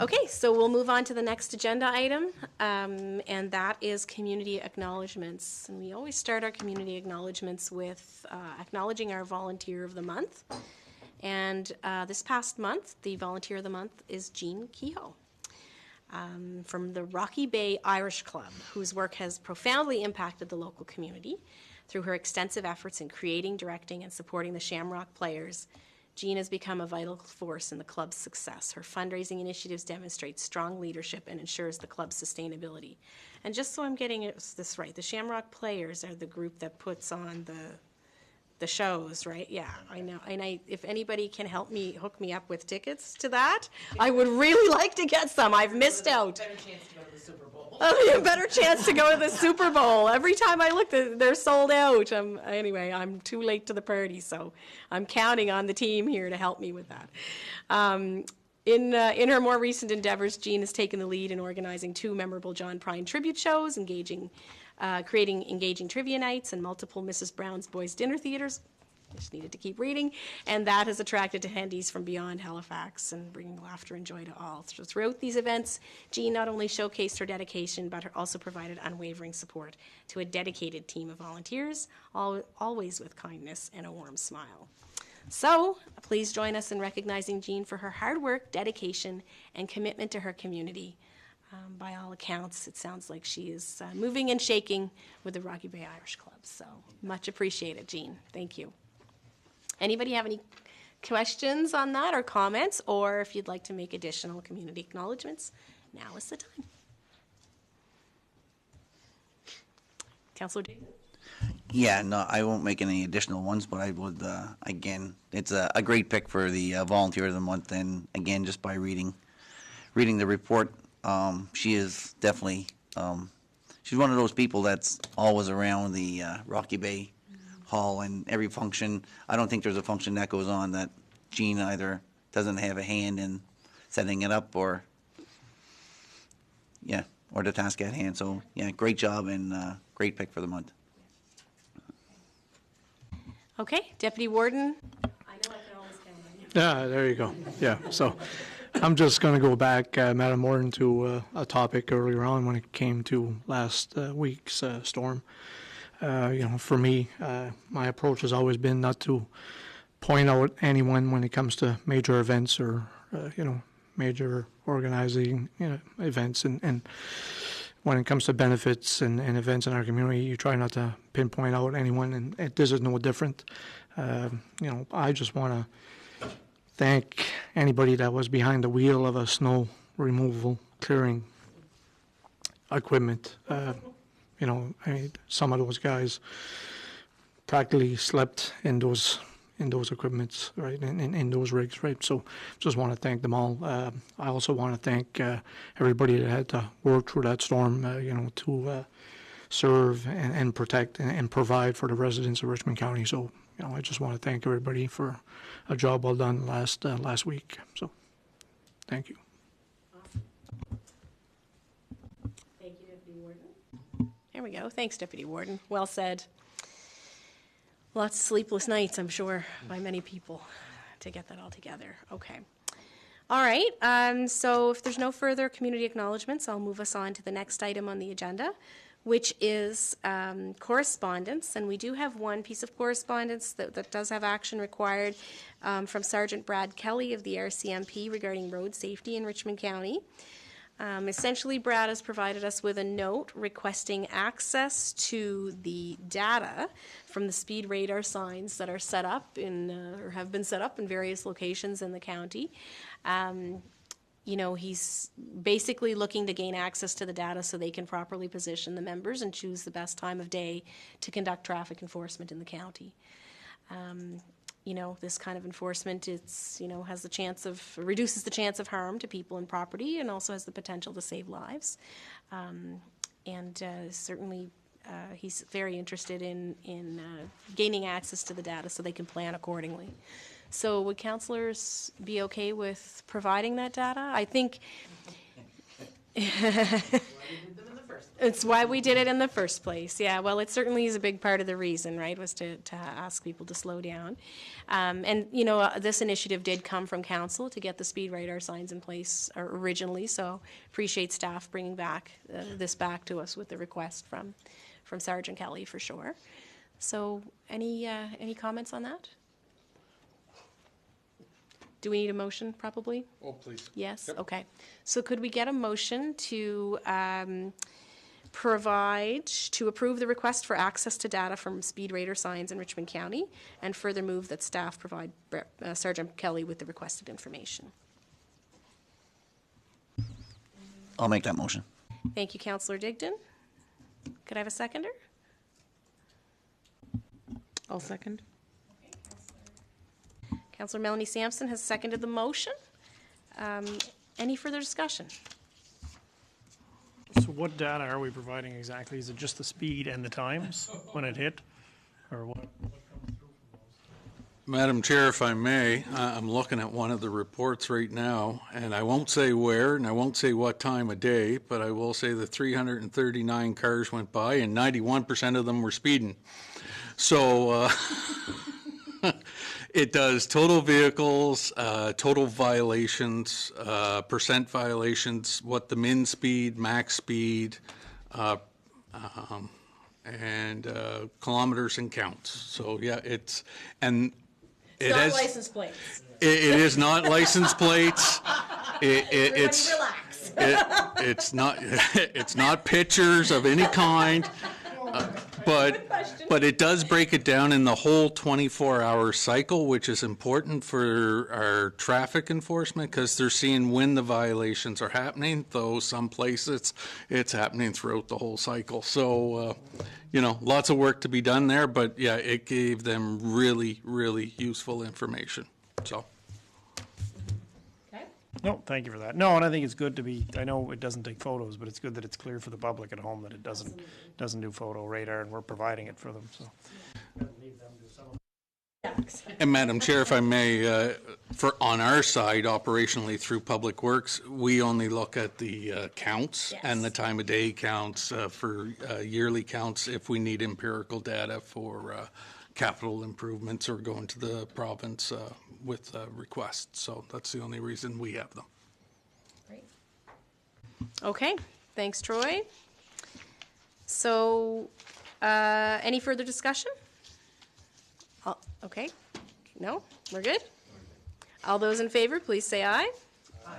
Okay, so we'll move on to the next agenda item, and that is community acknowledgements. And we always start our community acknowledgements with acknowledging our volunteer of the month. And this past month, the volunteer of the month is Jean Kehoe from the Rocky Bay Irish Club, whose work has profoundly impacted the local community through her extensive efforts in creating, directing, and supporting the Shamrock Players. Jean has become a vital force in the club's success. Her fundraising initiatives demonstrate strong leadership and ensures the club's sustainability. And just so I'm getting this right, the Shamrock Players are the group that puts on the shows, right? Yeah, I know. And if anybody can help me, hook me up with tickets to that, I would really like to get some. I've missed out. Better chance to go to the Super Bowl. Oh, yeah, better chance to go to the Super Bowl. Every time I look, they're sold out. Anyway, I'm too late to the party, so I'm counting on the team here to help me with that. In her more recent endeavors, Jean has taken the lead in organizing 2 memorable John Prine tribute shows, creating engaging trivia nights and multiple Mrs. Brown's Boys Dinner Theaters. I just needed to keep reading. And that has attracted attendees from beyond Halifax and bringing laughter and joy to all. So throughout these events, Jean not only showcased her dedication, but also provided unwavering support to a dedicated team of volunteers, always with kindness and a warm smile. So please join us in recognizing Jean for her hard work, dedication, and commitment to her community. By all accounts, it sounds like she is moving and shaking with the Rocky Bay Irish Club. So much appreciated, Jean. Thank you. Anybody have any questions on that or comments? Or if you'd like to make additional community acknowledgements, now is the time. Councillor Jason? Yeah, no, I won't make any additional ones, but I would, again, it's a great pick for the volunteer of the month, and again, just by reading the report, she is definitely, she's one of those people that's always around the Rocky Bay Hall and every function. I don't think there's a function that goes on that Jean either doesn't have a hand in setting it up or the task at hand. So, yeah, great job and great pick for the month. Okay, Deputy Warden. I know I can always count on you. Yeah, there you go. Yeah, so I'm just going to go back, Madam Warden, to a topic earlier on when it came to last week's storm. For me, my approach has always been not to point out anyone when it comes to major events or, major organizing events. And when it comes to benefits and events in our community, you try not to pinpoint out anyone, and this is no different. I just want to thank anybody that was behind the wheel of a snow removal clearing equipment. Some of those guys practically slept in those equipments, right, in those rigs, right? So just want to thank them all. I also want to thank everybody that had to work through that storm, to serve and protect and provide for the residents of Richmond County. So, I just want to thank everybody for a job well done last week. So, thank you. Awesome. Thank you, Deputy Warden. There we go. Thanks, Deputy Warden. Well said. Lots of sleepless nights, I'm sure, by many people to get that all together. Okay. All right. So if there's no further community acknowledgements, I'll move us on to the next item on the agenda, which is correspondence. And we do have one piece of correspondence that does have action required from Sergeant Brad Kelly of the RCMP regarding road safety in Richmond County. Essentially, Brad has provided us with a note requesting access to the data from the speed radar signs that are set up or have been set up in various locations in the county. he's basically looking to gain access to the data so they can properly position the members and choose the best time of day to conduct traffic enforcement in the county. This kind of enforcement, has the chance of, reduces the chance of harm to people and property, and also has the potential to save lives. Certainly, he's very interested in gaining access to the data so they can plan accordingly. So would councillors be okay with providing that data? I think it's why we did it in the first place. Yeah, well, it certainly is a big part of the reason, right, was to ask people to slow down. This initiative did come from council to get the speed radar signs in place originally, so appreciate staff bringing this back to us with the request from Sergeant Kelly for sure. So any comments on that? Do we need a motion, probably? Oh, please. Yes? Yep. Okay. So could we get a motion to approve the request for access to data from speed radar signs in Richmond County, and further move that staff provide Sergeant Kelly with the requested information? I'll make that motion. Thank you, Councillor Digdon. Could I have a seconder? I'll second. Councillor Melanie Sampson has seconded the motion. Any further discussion? So what data are we providing exactly? Is it just the speed and the times when it hit? Or what? Madam Chair, if I may, I'm looking at one of the reports right now, and I won't say where, and I won't say what time of day, but I will say that 339 cars went by, and 91% of them were speeding. So it does total vehicles, total violations, percent violations, what the min speed, max speed, and kilometers and counts. So yeah, it's Not license plates. It is not license plates. Everybody relax. It's not pictures of any kind. But it does break it down in the whole 24-hour cycle, which is important for our traffic enforcement because they're seeing when the violations are happening, though some places it's happening throughout the whole cycle. So, lots of work to be done there, but yeah, it gave them really, really useful information. So. No, thank you for that. No, and I think it's good to be, I know it doesn't take photos, but it's good that it's clear for the public at home that it doesn't do photo radar, and we're providing it for them, so. And Madam Chair, if I may, on our side, operationally through Public Works, we only look at the counts and the time of day counts for yearly counts if we need empirical data for capital improvements or going to the province with requests. So that's the only reason we have them. Great. Okay, thanks, Troy. So, any further discussion? Okay, no, we're good? All those in favor, please say aye.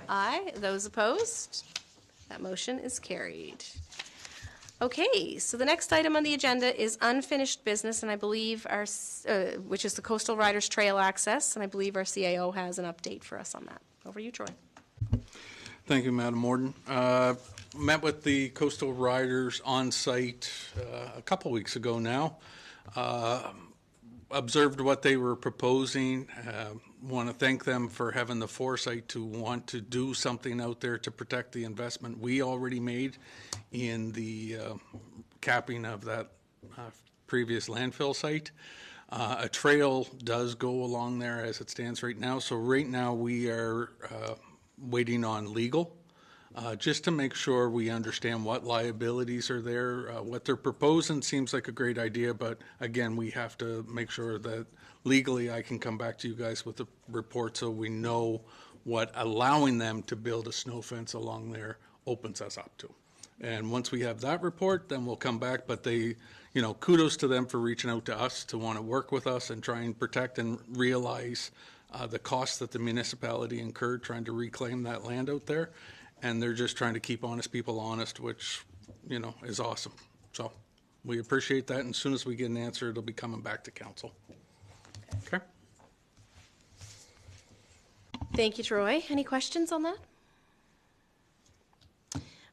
Aye. Those opposed? That motion is carried. Okay, so the next item on the agenda is unfinished business, and I believe which is the Coastal Riders Trail access, and I believe our CAO has an update for us on that. Over to you, Troy. Thank you, Madam Warden. Met with the Coastal Riders on site a couple weeks ago now. Observed what they were proposing. Want to thank them for having the foresight to want to do something out there to protect the investment we already made in the capping of that previous landfill site. A trail does go along there as it stands right now. So right now we are waiting on legal just to make sure we understand what liabilities are there. What they're proposing seems like a great idea, but again, we have to make sure that legally I can come back to you guys with a report so we know what allowing them to build a snow fence along there opens us up to. And once we have that report, then we'll come back, but they, kudos to them for reaching out to us to want to work with us and try and protect and realize the costs that the municipality incurred trying to reclaim that land out there. And they're just trying to keep honest people honest, which, is awesome. So we appreciate that. And as soon as we get an answer, it'll be coming back to council. Okay. Thank you, Troy. Any questions on that?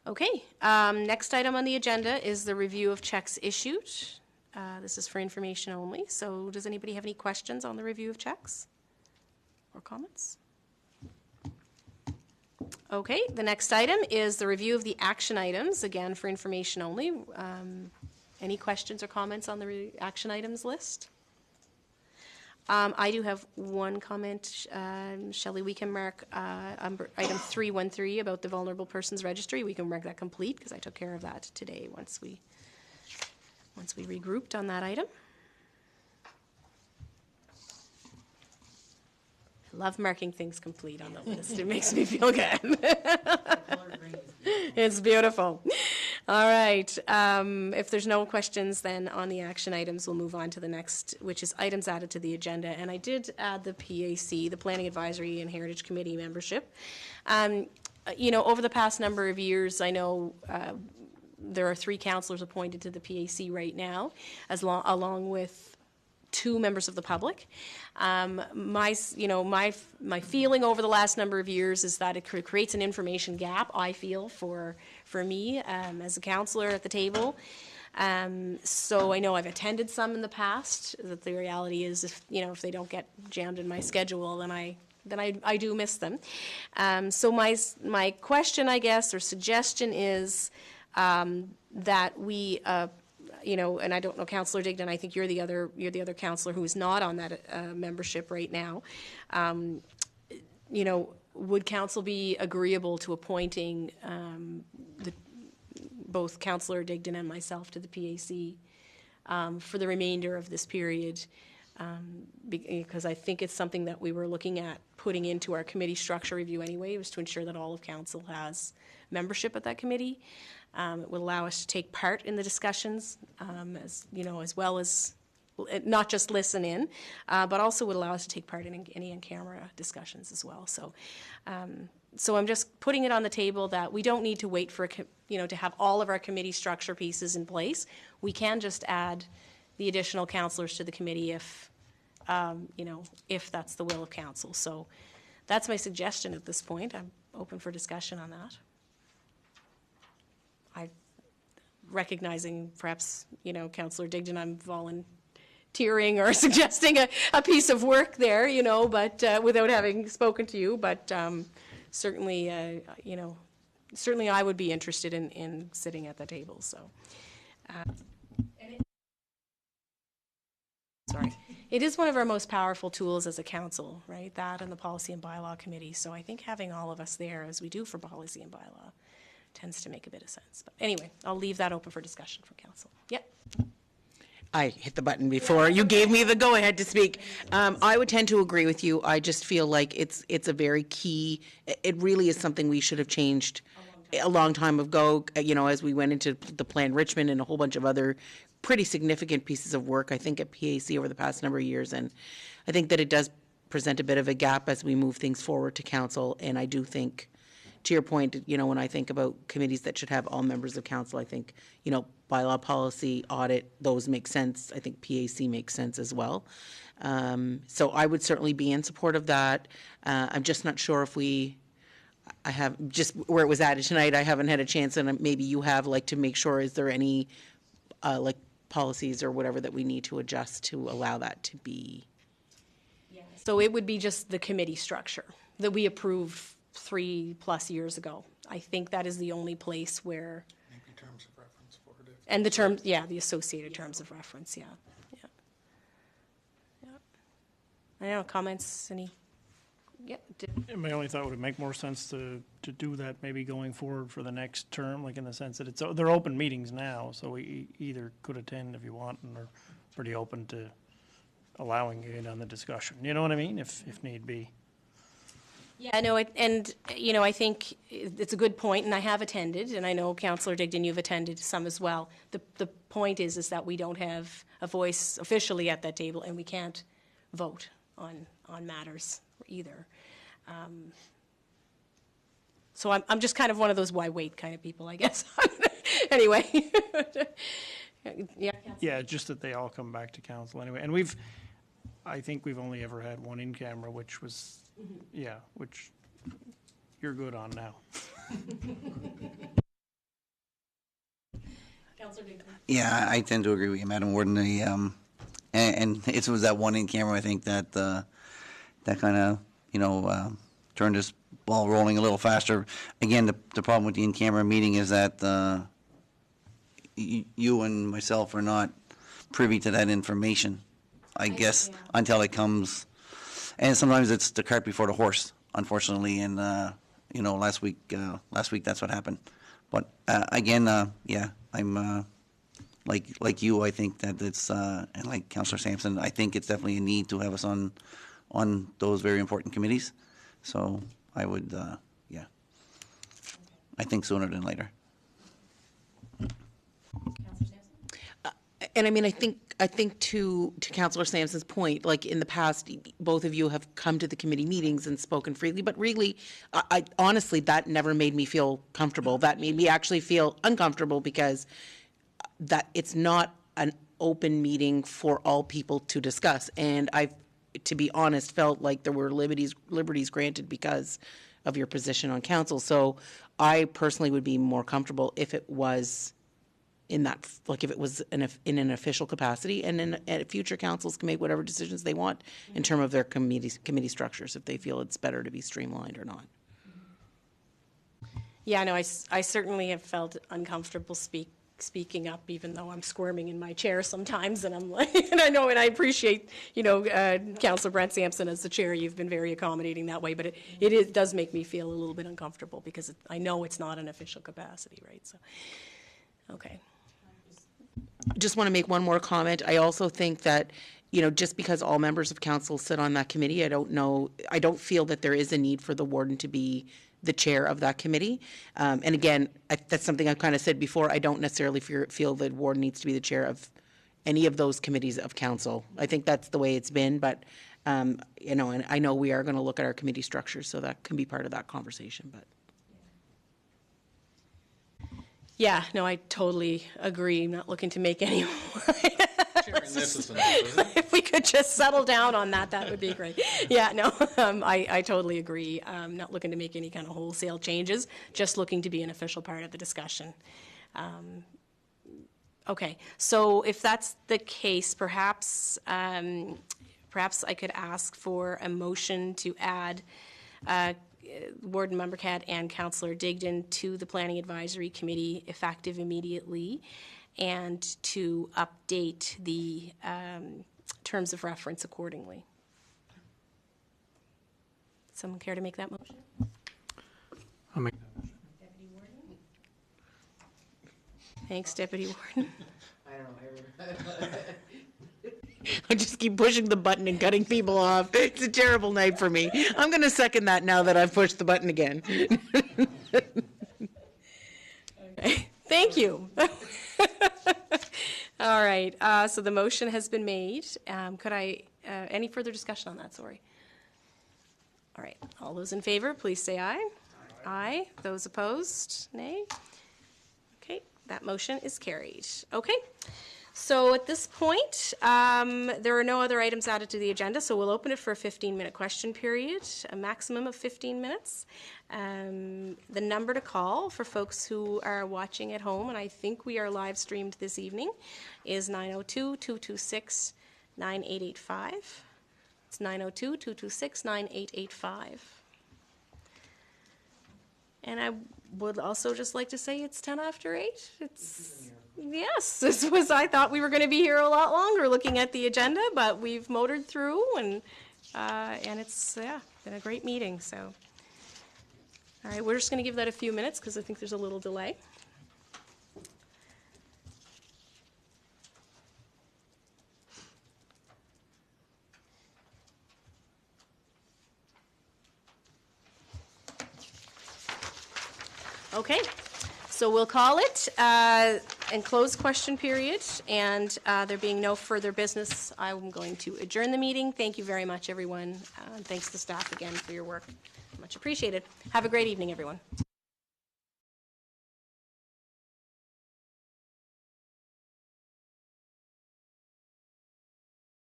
Okay, next item on the agenda is the review of checks issued. This is for information only, so does anybody have any questions on the review of checks or comments? Okay, the next item is the review of the action items, again, for information only. Any questions or comments on the action items list? I do have one comment, Shelley, we can mark item 313 about the vulnerable persons registry. We can mark that complete because I took care of that today once we regrouped on that item. I love marking things complete on the list. It makes me feel good. It's beautiful. All right. If there's no questions then on the action items, we'll move on to the next, which is items added to the agenda. And I did add the PAC, the Planning Advisory and Heritage Committee membership. Over the past number of years, I know there are 3 councillors appointed to the PAC right now, along with 2 members of the public. My feeling over the last number of years is that it creates an information gap, I feel, for me as a councillor at the table. So I know I've attended some in the past, that the reality is if they don't get jammed in my schedule, then I do miss them. So my question, I guess, or suggestion is that we and I don't know, Councillor Digdon, I think you're the other councillor who is not on that membership right now. Would council be agreeable to appointing both Councillor Digdon and myself to the PAC for the remainder of this period? Because I think it's something that we were looking at putting into our committee structure review anyway, was to ensure that all of council has membership at that committee. It will allow us to take part in the discussions, as well as not just listen in, but also would allow us to take part in any in-camera discussions as well. So, so I'm just putting it on the table that we don't need to wait for to have all of our committee structure pieces in place. We can just add the additional councillors to the committee if that's the will of council. So that's my suggestion at this point. I'm open for discussion on that. Recognizing perhaps, Councillor Digdon, I'm volunteering or suggesting a piece of work there, but without having spoken to you, but certainly I would be interested in sitting at the table, so. Sorry. It is one of our most powerful tools as a council, right? That and the Policy and Bylaw Committee. So I think having all of us there, as we do for Policy and Bylaw, tends to make a bit of sense. But anyway, I'll leave that open for discussion from council. Yep. I hit the button before you gave me the go-ahead to speak. I would tend to agree with you. I just feel like it's a very key, it really is something we should have changed a long time ago, as we went into the Plan Richmond and a whole bunch of other pretty significant pieces of work, I think, at PAC over the past number of years. And I think that it does present a bit of a gap as we move things forward to council. And I do think, to your point, when I think about committees that should have all members of council, I think, bylaw, policy, audit, those make sense. I think PAC makes sense as well. So I would certainly be in support of that. I'm just not sure if I have, just where it was added tonight, I haven't had a chance, and maybe you have, to make sure, is there any, policies or whatever that we need to adjust to allow that to be? Yeah. So it would be just the committee structure that we approved 3+ years ago. I think that is the only place where. Maybe terms of reference for it. And the terms, the associated terms of reference, yeah. I don't know, comments, any? Yeah. My only thought, would it make more sense to do that maybe going forward for the next term, in the sense that they're open meetings now, so we either could attend if you want, and are pretty open to allowing you in on the discussion. You know what I mean? If need be. Yeah, no, I think it's a good point, and I have attended, and I know, Councillor Digdon, you've attended some as well. The point is that we don't have a voice officially at that table, and we can't vote on matters either. So I'm just kind of one of those why wait kind of people, I guess. Anyway. Yeah, just that they all come back to council anyway. And I think we've only ever had one in camera, which was, which you're good on now. Councillor Digdon. Yeah, I tend to agree with you, Madam Warden. And it was that one in camera, I think, that that kind of, turned this ball rolling a little faster. Again, the problem with the in-camera meeting is that you and myself are not privy to that information, I guess, until it comes. And sometimes it's the cart before the horse, unfortunately. And last week that's what happened. But again, yeah, I'm like you. I think that it's and like Councillor Sampson, I think it's definitely a need to have us on those very important committees. So I would, yeah, I think sooner than later. And I mean, I think to Councillor Sampson's point, like in the past, both of you have come to the committee meetings and spoken freely, but really, I honestly, that never made me feel comfortable. That made me actually feel uncomfortable because that it's not an open meeting for all people to discuss. And I've, to be honest, felt like there were liberties granted because of your position on council. So I personally would be more comfortable if it was in that, like if it was in an official capacity, and then future councils can make whatever decisions they want in terms of their committee structures, if they feel it's better to be streamlined or not. Yeah, no, I certainly have felt uncomfortable speaking up, even though I'm squirming in my chair sometimes, and I'm like, and I know, and I appreciate, Councillor Brent Sampson as the chair, you've been very accommodating that way, but it does make me feel a little bit uncomfortable because I know it's not an official capacity, right? So, okay. Just want to make one more comment. I also think that, just because all members of council sit on that committee, I don't feel that there is a need for the warden to be the chair of that committee. And again, that's something I've kind of said before. I don't necessarily feel that warden needs to be the chair of any of those committees of council. I think that's the way it's been, but, and I know we are going to look at our committee structure, so that can be part of that conversation, but. Yeah, no, I totally agree. I'm not looking to make any. If we could just settle down on that, that would be great. Yeah, no, I totally agree. I'm not looking to make any kind of wholesale changes, just looking to be an official part of the discussion. Okay, so if that's the case, perhaps I could ask for a motion to add Warden Membercat and Councillor Digdon to the Planning Advisory Committee effective immediately, and to update the terms of reference accordingly. Someone care to make that motion? I'll make Deputy Warden? Thanks, Deputy Warden. I don't know. I just keep pushing the button and cutting people off. It's a terrible night for me. I'm going to second that now that I've pushed the button again. Okay. Thank you. All right. So the motion has been made. Could I, any further discussion on that? Sorry. All right. All those in favor, please say aye. Aye. Those opposed, nay. Okay. That motion is carried. Okay. So at this point, there are no other items added to the agenda, so we'll open it for a 15-minute question period, a maximum of 15 minutes. The number to call for folks who are watching at home, and I think we are live streamed this evening, is 902-226-9885. It's 902-226-9885. And I would also just like to say it's 10 after 8. Yes, this was, I thought we were going to be here a lot longer looking at the agenda, but we've motored through, and it's, been a great meeting, so. All right, we're just going to give that a few minutes because I think there's a little delay. Okay. So we'll call it and close question period, and there being no further business, I'm going to adjourn the meeting. Thank you very much, everyone. Thanks to staff again for your work. Much appreciated. Have a great evening, everyone.